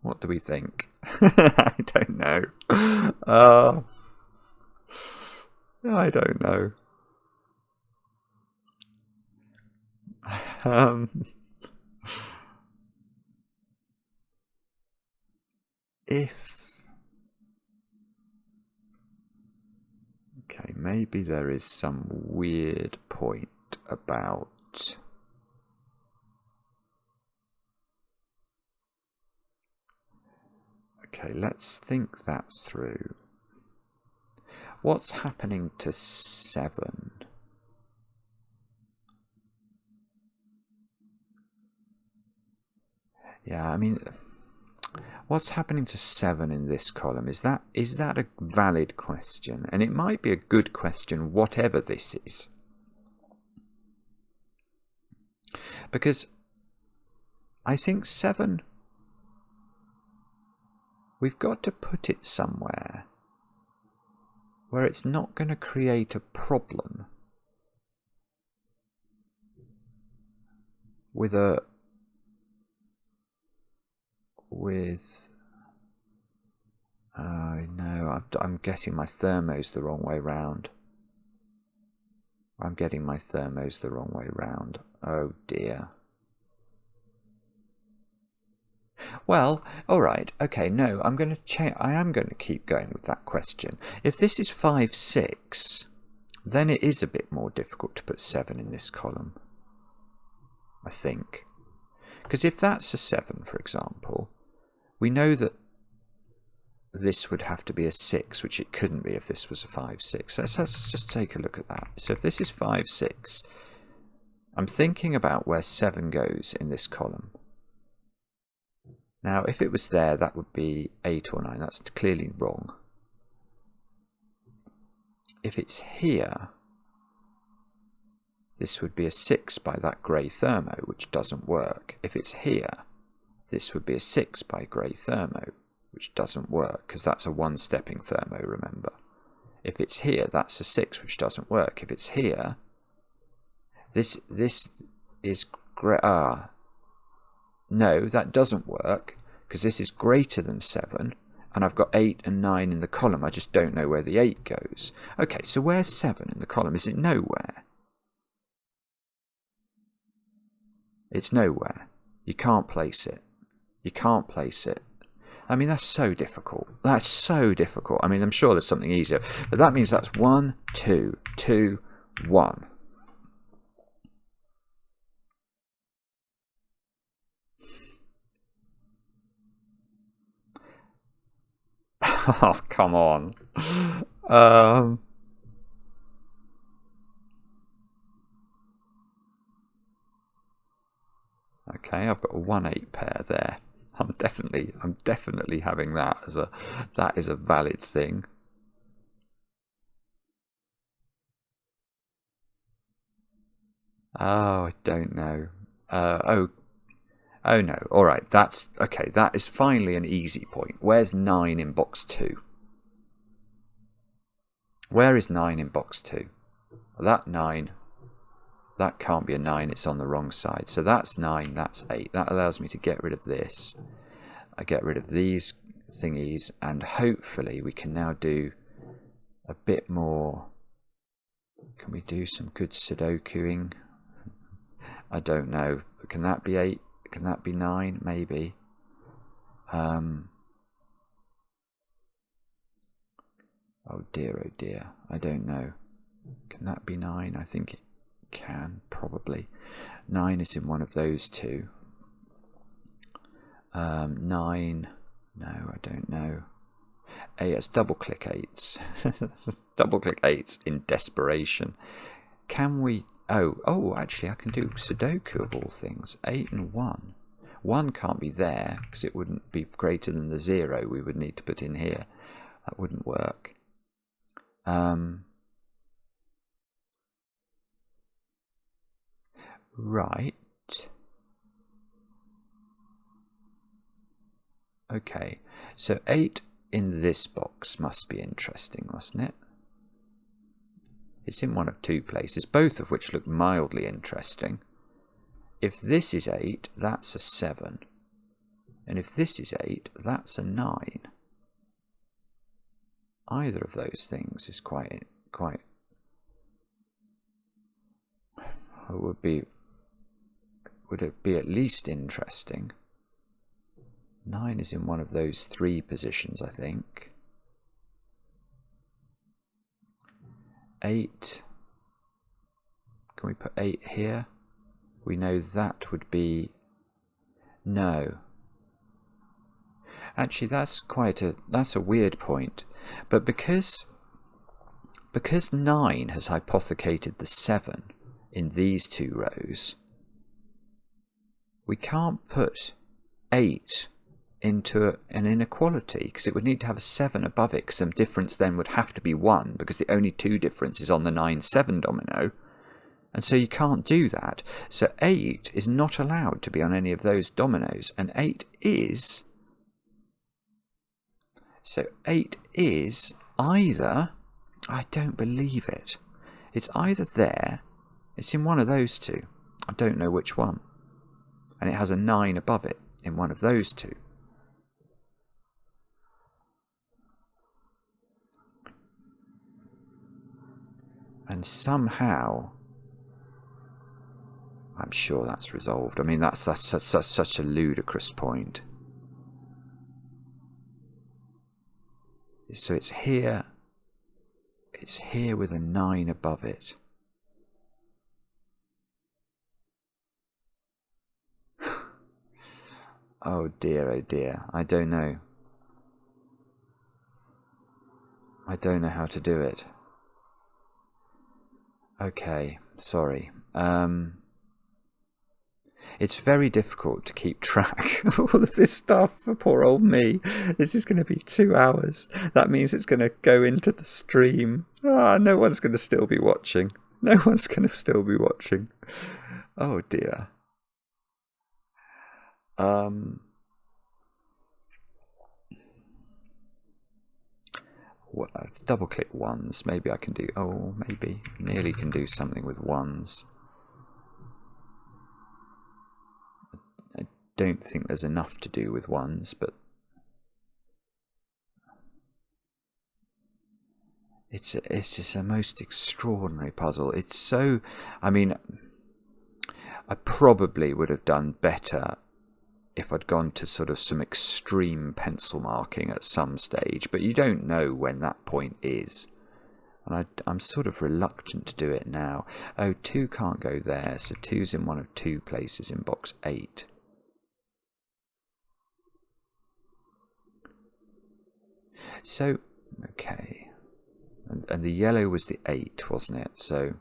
What do we think? I don't know. I don't know. Okay, maybe there is some weird point about okay, let's think that through. What's happening to 7? Yeah, I mean, what's happening to 7 in this column? Is that a valid question? And it might be a good question, whatever this is. Because I think 7, we've got to put it somewhere where it's not going to create a problem with no, I'm getting my thermos the wrong way round. I'm getting my thermos the wrong way round. Oh dear. Well, all right, okay, no, I'm going to change. I am going to keep going with that question. If this is 5, 6, then it is a bit more difficult to put 7 in this column, I think. Because if that's a 7, for example, we know that this would have to be a 6, which it couldn't be if this was a 5, 6. Let's just take a look at that. So if this is 5, 6, I'm thinking about where 7 goes in this column. Now, if it was there, that would be 8 or 9. That's clearly wrong. If it's here, this would be a 6 by that grey thermo, which doesn't work. If it's here, this would be a 6 by grey thermo, which doesn't work, because that's a one-stepping thermo, remember. If it's here, that's a 6, which doesn't work. If it's here, this is no, that doesn't work, because this is greater than 7, and I've got 8 and 9 in the column. I just don't know where the 8 goes. Okay, so where's 7 in the column? Is it nowhere? It's nowhere. You can't place it. You can't place it. I mean, that's so difficult. That's so difficult. I mean, I'm sure there's something easier, but that means that's 1, 2, 2, 1. Oh, come on. Okay, I've got a 1-8 pair there. I'm definitely having that as that is a valid thing. Oh, I don't know. Oh no, alright, that's okay, that is finally an easy point. Where's 9 in box 2? Where is 9 in box 2? That 9, that can't be a 9, it's on the wrong side. So that's 9, that's 8. That allows me to get rid of this. I get rid of these thingies, and hopefully we can now do a bit more. Can we do some good Sudokuing? I don't know. Can that be 8? Can that be 9? Maybe. Oh dear, I don't know. Can that be 9? I think it can, probably. 9 is in one of those two. 9, no, I don't know. 8, let's double click 8s. Double click 8s in desperation. Can we, oh, actually I can do Sudoku of all things. 8 and 1. 1 can't be there because it wouldn't be greater than the 0 we would need to put in here. That wouldn't work. Right. Okay, so 8 in this box must be interesting, mustn't it? It's in one of two places, both of which look mildly interesting. If this is 8, that's a 7. And if this is 8, that's a 9. Either of those things is quite would it be at least interesting? 9 is in one of those 3 positions, I think. 8. Can we put 8 here? We know that would be... No. Actually, that's a weird point. But because 9 has hypothecated the 7 in these 2 rows, we can't put 8 into an inequality because it would need to have a 7 above it, because some difference then would have to be 1 because the only 2 difference is on the 9-7 domino, and so you can't do that. So 8 is not allowed to be on any of those dominoes, and 8 is... So 8 is either... I don't believe it. It's either there, it's in one of those 2. I don't know which one. And it has a 9 above it in one of those 2. And somehow, I'm sure that's resolved. I mean, that's such a ludicrous point. So it's here with a 9 above it. Oh dear, I don't know. I don't know how to do it. Okay, sorry. It's very difficult to keep track of all of this stuff for poor old me. This is going to be 2 hours. That means it's going to go into the stream. No one's going to still be watching. No one's going to still be watching. Oh dear. Well, let's double click 1s. Maybe I can do... Oh, maybe. Nearly can do something with 1s. I don't think there's enough to do with 1s, but... It's just a most extraordinary puzzle. It's so... I mean, I probably would have done better if I'd gone to sort of some extreme pencil marking at some stage, but you don't know when that point is. And I'm sort of reluctant to do it now. Oh, 2 can't go there, so 2's in one of 2 places in box 8. So, okay. And the yellow was the 8, wasn't it? So,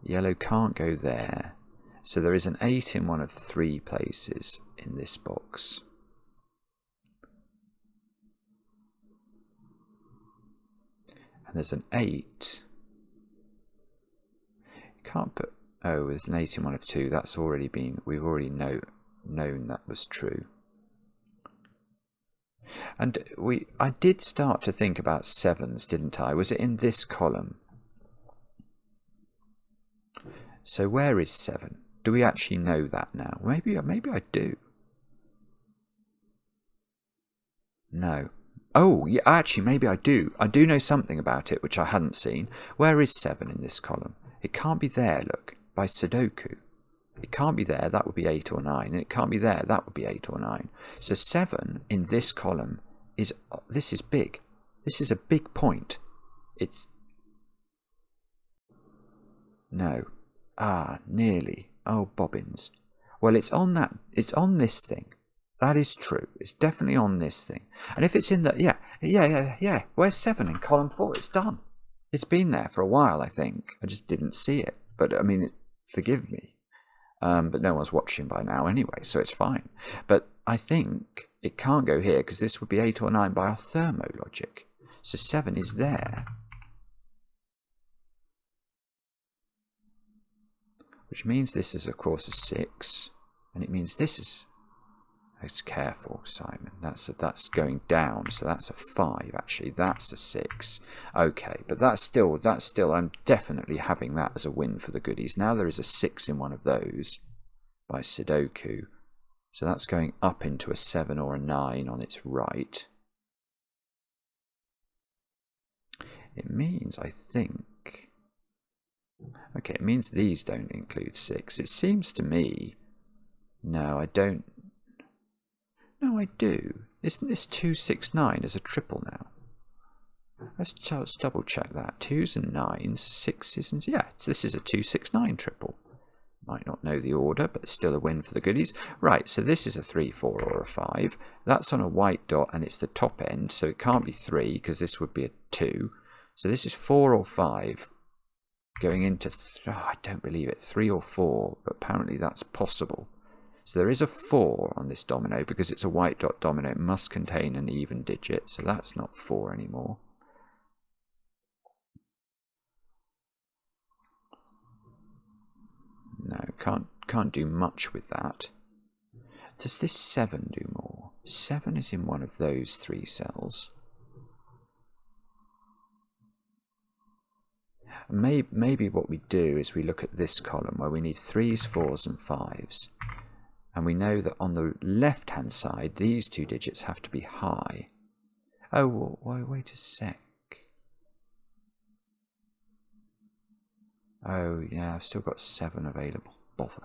yellow can't go there. So there is an 8 in one of 3 places in this box. And there's an 8. You can't put... Oh, there's an 8 in one of 2. That's already been... We've already known that was true. And I did start to think about 7s, didn't I? Was it in this column? So where is 7? Do we actually know that now? Maybe I do. No. Oh, yeah, actually, maybe I do. I do know something about it, which I hadn't seen. Where is 7 in this column? It can't be there, look, by Sudoku. It can't be there, that would be 8 or 9. And it can't be there, that would be 8 or 9. So 7 in this column this is big. This is a big point. It's... No. Ah, nearly. Oh, bobbins. Well, it's on this thing. That is true. It's definitely on this thing. And if it's in the... Yeah. Where's 7 in column 4? It's done. It's been there for a while, I think. I just didn't see it. But, I mean, forgive me. But no one's watching by now anyway, so it's fine. But I think it can't go here because this would be 8 or 9 by our thermo logic. So 7 is there. Which means this is, of course, a 6. And it means this is... It's careful, Simon. That's going down, so that's a 5, actually. That's a 6. Okay, but that's still, I'm definitely having that as a win for the goodies. Now there is a 6 in one of those by Sudoku. So that's going up into a 7 or a 9 on its right. It means, I think... Okay, it means these don't include 6. It seems to me... No, I don't... No, I do. Isn't this 269 as a triple now? Let's double check that. 2s and 9s, 6s and... Yeah, this is a 269 triple. Might not know the order, but still a win for the goodies. Right, so this is a 3, 4 or a 5. That's on a white dot and it's the top end, so it can't be 3 because this would be a 2. So this is 4 or 5 going into... I don't believe it. 3 or 4, but apparently that's possible. So there is a 4 on this domino because it's a white dot domino. It must contain an even digit, so that's not 4 anymore. No, can't do much with that. Does this 7 do more? 7 is in one of those 3 cells. Maybe what we do is we look at this column where we need 3s, 4s and 5s. And we know that on the left-hand side, these 2 digits have to be high. Oh, well, wait a sec. Oh, yeah, I've still got 7 available. Bother.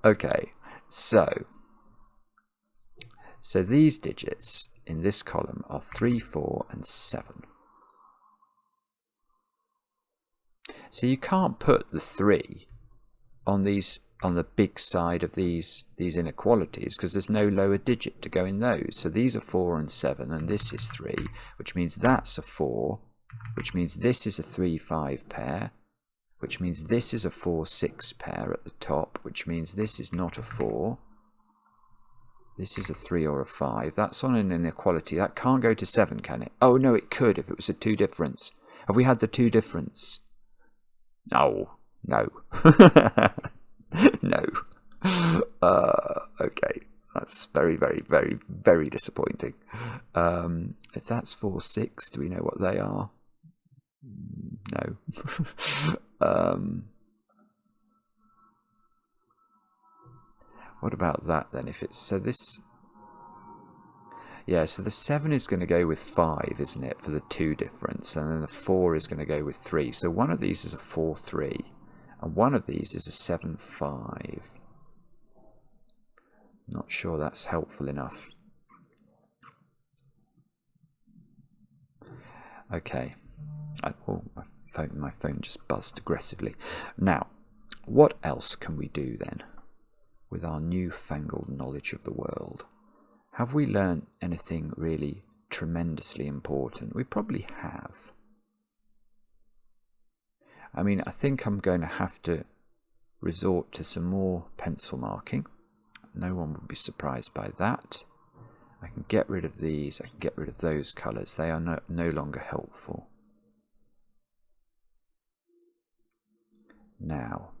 Okay, so these digits in this column are 3, 4 and 7. So you can't put the 3 on the big side of these inequalities because there's no lower digit to go in those. So these are 4 and 7 and this is 3, which means that's a 4, which means this is a 3, 5 pair, which means this is a 4, 6 pair at the top, which means this is not a 4. This is a 3 or a 5. That's on an inequality. That can't go to 7, can it? Oh no, it could if it was a 2 difference. Have we had the 2 difference? No. No. No. Okay. That's very, very, very, very disappointing. If that's 4, 6, do we know what they are? No. What about that then? If it's so this... Yeah, so the 7 is going to go with 5, isn't it, for the 2 difference, and then the 4 is going to go with 3. So one of these is a 4, 3. And one of these is a 7, 5. Not sure that's helpful enough. Okay. My phone just buzzed aggressively. Now, what else can we do then with our newfangled knowledge of the world? Have we learned anything really tremendously important? We probably have. I mean, I think I'm going to have to resort to some more pencil marking. No one would be surprised by that. I can get rid of these, I can get rid of those colours. They are no longer helpful. Now,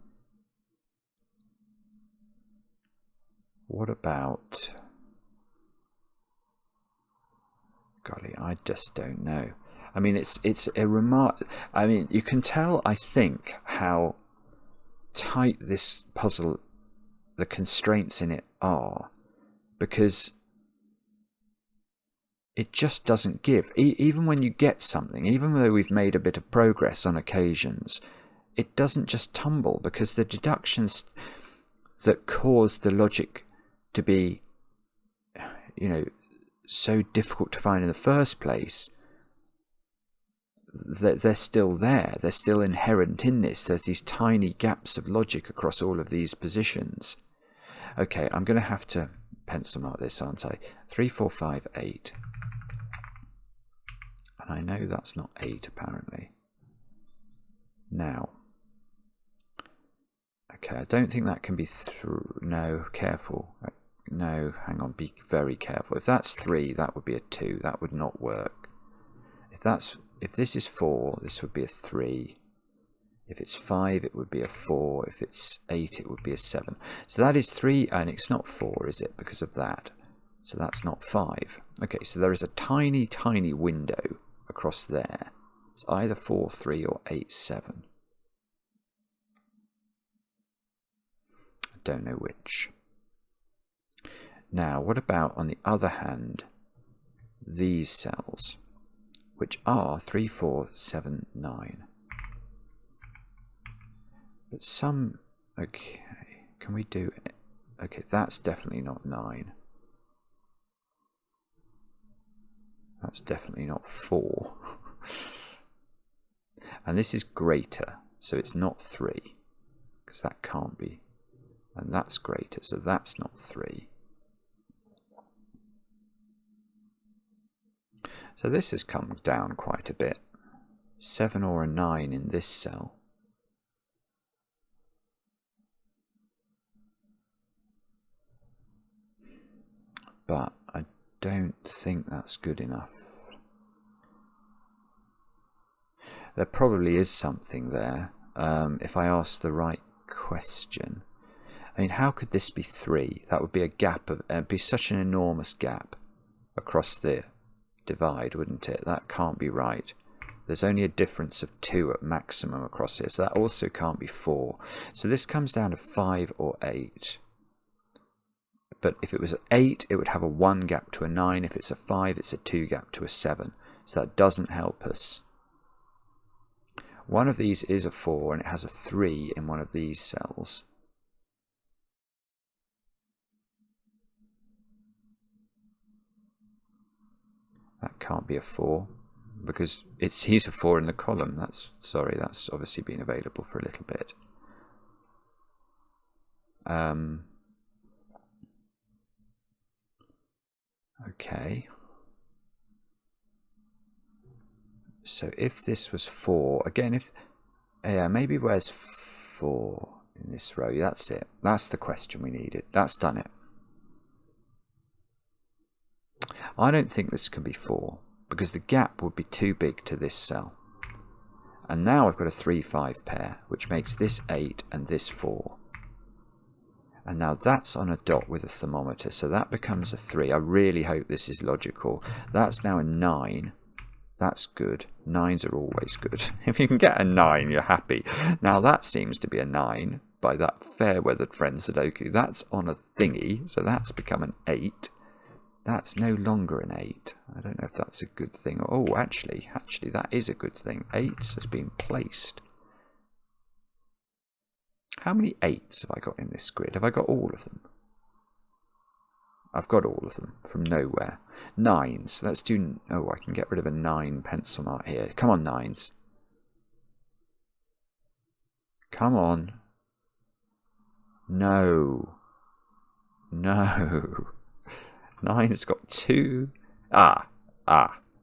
what about golly, I just don't know. I mean, it's a remark. I mean, you can tell, I think, how tight this puzzle, the constraints in it are, because it just doesn't give. Even when you get something, even though we've made a bit of progress on occasions, it doesn't just tumble, because the deductions that cause the logic to be, you know, so difficult to find in the first place, they're still there. They're still inherent in this. There's these tiny gaps of logic across all of these positions. Okay, I'm going to have to pencil mark this, aren't I? 3, 4, 5, 8. And I know that's not 8, apparently. Now. Okay, I don't think that can be through. No, careful. No, hang on, be very careful. If that's 3, that would be a 2. That would not work. If this is 4, this would be a 3. If it's 5, it would be a 4. If it's 8, it would be a 7. So that is 3, and it's not 4, is it? Because of that. So that's not 5. Okay, so there is a tiny, tiny window across there. It's either 4, 3, or 8, 7. I don't know which. Now, what about, on the other hand, these cells, which are 3, 4, 7, 9. But some, okay, can we do it? Okay, that's definitely not 9. That's definitely not 4. And this is greater, so it's not 3, because that can't be. And that's greater, so that's not 3. So this has come down quite a bit. 7 or a 9 in this cell. But I don't think that's good enough. There probably is something there, if I ask the right question. I mean, how could this be 3? That would be a gap of, it'd be such an enormous gap across the divide, wouldn't it? That can't be right. There's only a difference of 2 at maximum across here, so that also can't be 4. So this comes down to 5 or 8. But if it was 8, it would have a 1 gap to a 9. If it's a 5, it's a 2 gap to a 7. So that doesn't help us. One of these is a 4, and it has a 3 in one of these cells. That can't be a 4, because he's a 4 in the column. That's obviously been available for a little bit. Okay. So if this was 4, again, maybe where's 4 in this row? That's it. That's the question we needed. That's done it. I don't think this can be 4, because the gap would be too big to this cell. And now I've got a 3, 5 pair, which makes this 8 and this 4. And now that's on a dot with a thermometer, so that becomes a 3. I really hope this is logical. That's now a 9. That's good. 9s are always good. If you can get a 9, you're happy. Now that seems to be a 9 by that fair-weathered friend Sudoku. That's on a thingy, so that's become an 8. That's no longer an 8. I don't know if that's a good thing. Oh, actually, that is a good thing. 8s has been placed. How many 8s have I got in this grid? Have I got all of them? I've got all of them from nowhere. 9s. Let's do... Oh, I can get rid of a 9 pencil mark here. Come on, 9s. Come on. No. No. 9's got 2. Oh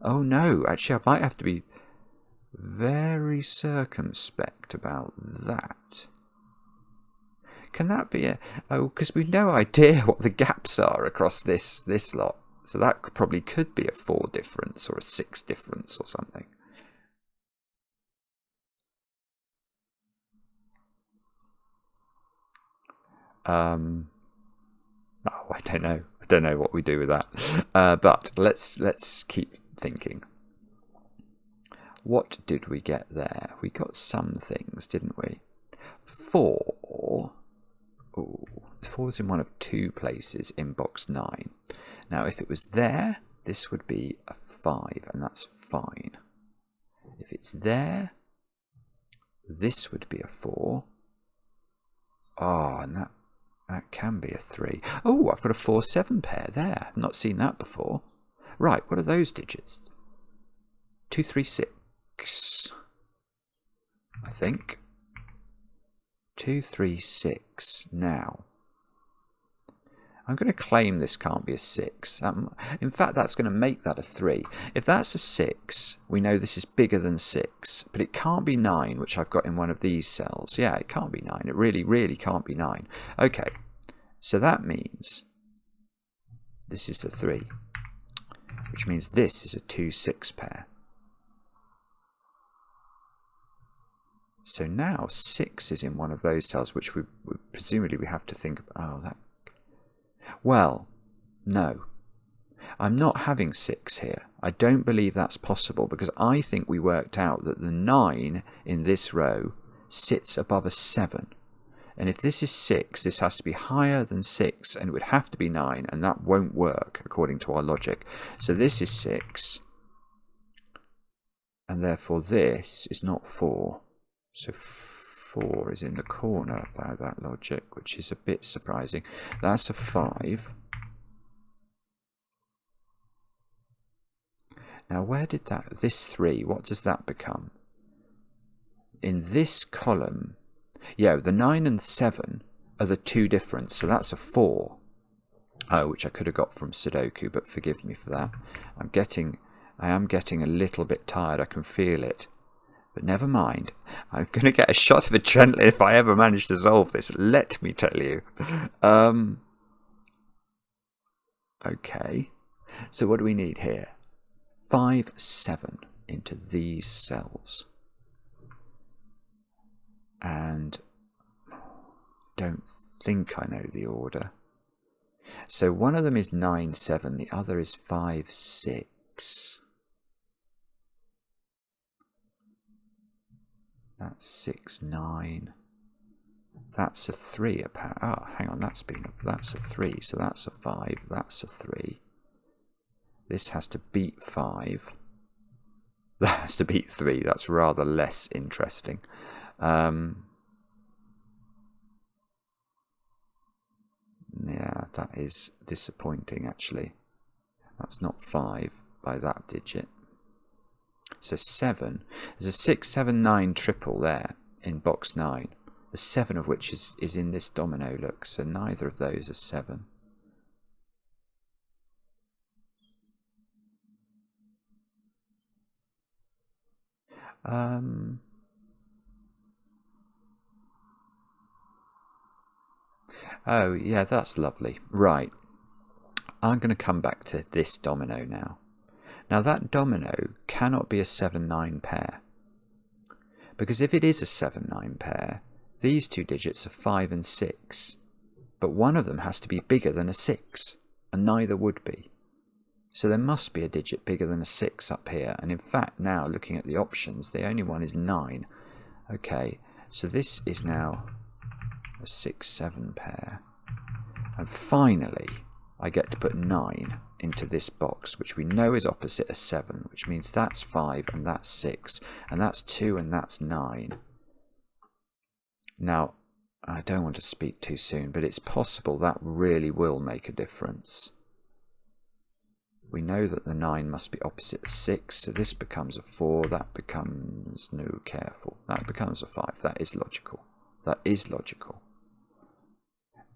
no, actually I might have to be very circumspect about that. Can that be a... Oh, because we've no idea what the gaps are across this lot. So that probably could be a 4 difference or a 6 difference or something. Oh, I don't know. I don't know what we do with that. But let's keep thinking. What did we get there? We got some things, didn't we? 4. Oh, 4's in one of 2 places in box 9. Now, if it was there, this would be a 5, and that's fine. If it's there, this would be a 4. Oh, and that can be a 3. Oh, I've got a 4-7 pair there. I've not seen that before. Right, what are those digits? 2, 3, 6. I think. 2, 3, 6. Now, I'm going to claim this can't be a 6. In fact, that's going to make that a 3. If that's a 6, we know this is bigger than 6. But it can't be 9, which I've got in one of these cells. Yeah, it can't be 9. It really, really can't be 9. Okay, so that means this is a 3. Which means this is a 2-6 pair. So now 6 is in one of those cells, which presumably we have to think about. Oh, that. Well, no. I'm not having 6 here. I don't believe that's possible because I think we worked out that the 9 in this row sits above a 7. And if this is 6, this has to be higher than 6, and it would have to be 9, and that won't work according to our logic. So this is 6, and therefore this is not 4. So 4 is in the corner by that logic, which is a bit surprising. That's a 5. Now where did this 3, what does that become? In this column, yeah, the 9 and 7 are the 2 different, so that's a 4. Oh, which I could have got from Sudoku, but forgive me for that. I am getting a little bit tired, I can feel it. But never mind, I'm going to get a shot of adrenaline if I ever manage to solve this, let me tell you. Okay, so what do we need here? 5, 7 into these cells. And don't think I know the order. So one of them is 9, 7, the other is 5, 6. That's 6, 9. That's a 3 apparently. Oh, hang on, that's a 3, so that's a 5, that's a 3. This has to beat 5. That has to beat 3, that's rather less interesting. Yeah, that is disappointing actually. That's not 5 by that digit. So 7. There's a 6, 7, 9 triple there in box 9. The 7 of which is in this domino, look. So neither of those are 7. Oh, yeah, that's lovely. Right. I'm going to come back to this domino now. Now, that domino cannot be a 7-9 pair. Because if it is a 7-9 pair, these 2 digits are 5 and 6. But one of them has to be bigger than a 6, and neither would be. So there must be a digit bigger than a 6 up here. And in fact, now, looking at the options, the only one is 9. Okay, so this is now a 6-7 pair. And finally, I get to put 9 into this box, which we know is opposite a 7, which means that's 5 and that's 6, and that's 2 and that's 9. Now, I don't want to speak too soon, but it's possible that really will make a difference. We know that the 9 must be opposite the 6, so this becomes a 4, that becomes, no, careful, that becomes a 5. That is logical. That is logical.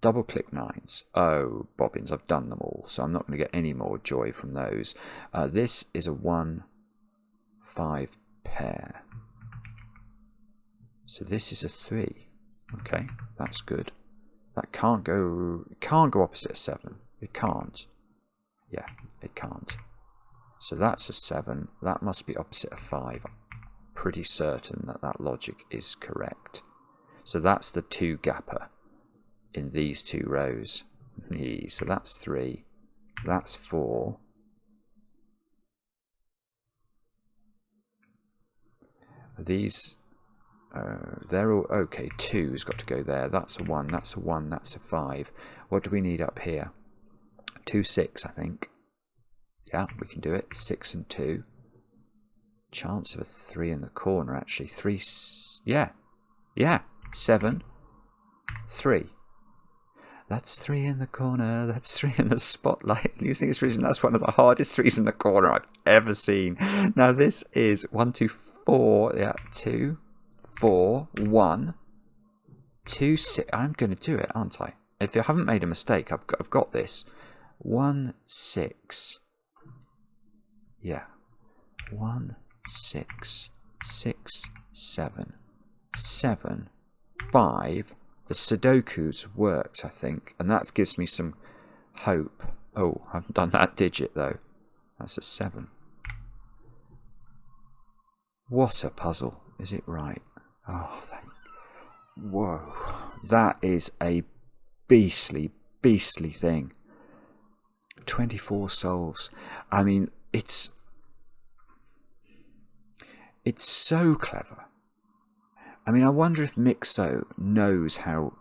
Double click 9s. Oh, bobbins, I've done them all, so I'm not going to get any more joy from those. This is a 1, 5 pair. So this is a 3. Okay, that's good. That can't go opposite a 7. It can't. Yeah, it can't. So that's a 7. That must be opposite a 5. I'm pretty certain that that logic is correct. So that's the 2 gapper in these 2 rows. So that's 3. That's 4. These, they're all okay. 2's got to go there. That's a 1. That's a 1. That's a 5. What do we need up here? 2, 6, I think. Yeah, we can do it. 6 and 2. Chance of a 3 in the corner, actually. 3, yeah. 7, 3. That's 3 in the corner. That's 3 in the spotlight. Using this reason, that's one of the hardest 3s in the corner I've ever seen. Now this is 1, 2, 4. Yeah, 2, 4, 1, 2, 6. I'm going to do it, aren't I? If I haven't made a mistake, I've got this. 1, 6. Yeah. 1, 6, 6, 7, 7, 5. The Sudoku's worked, I think, and that gives me some hope. Oh, I haven't done that digit though. That's a 7. What a puzzle. Is it right? Oh, whoa. That is a beastly thing. 24 solves. I mean, it's so clever. I mean, I wonder if Myxo knows how,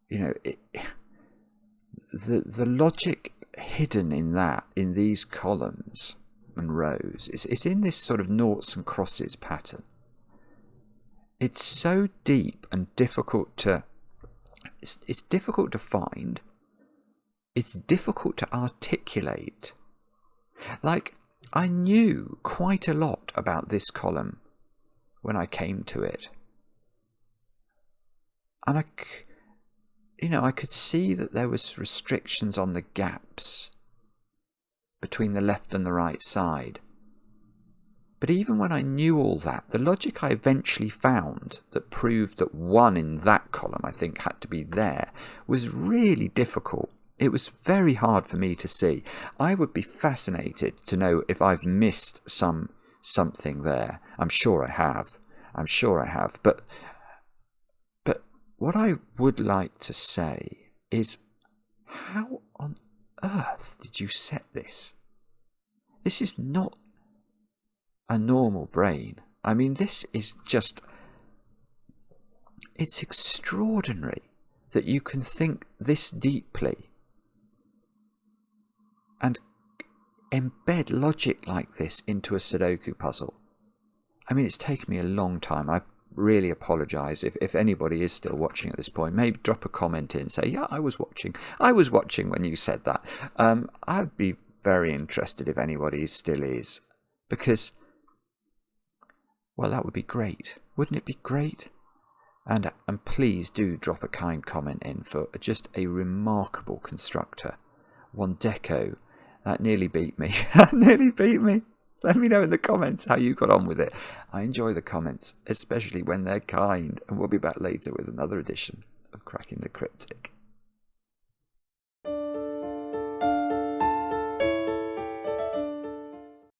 you know, the logic hidden in these columns and rows is in this sort of noughts and crosses pattern. It's so deep and difficult to, it's difficult to find. It's difficult to articulate. Like, I knew quite a lot about this column when I came to it. And I could see that there was restrictions on the gaps between the left and the right side. But even when I knew all that, the logic I eventually found that proved that 1 in that column, I think, had to be there, was really difficult. It was very hard for me to see. I would be fascinated to know if I've missed something there. I'm sure I have. But what I would like to say is, how on earth did you set this? This is not a normal brain. I mean, this is just... It's extraordinary that you can think this deeply and embed logic like this into a Sudoku puzzle. I mean, it's taken me a long time. I really apologise if anybody is still watching at this point. Maybe drop a comment in and say, yeah, I was watching when you said that. I'd be very interested if anybody still is, because, well, that would be great. Wouldn't it be great? And please do drop a kind comment in for just a remarkable constructor. Wanddeko. That nearly beat me. Let me know in the comments how you got on with it. I enjoy the comments, especially when they're kind. And we'll be back later with another edition of Cracking the Cryptic.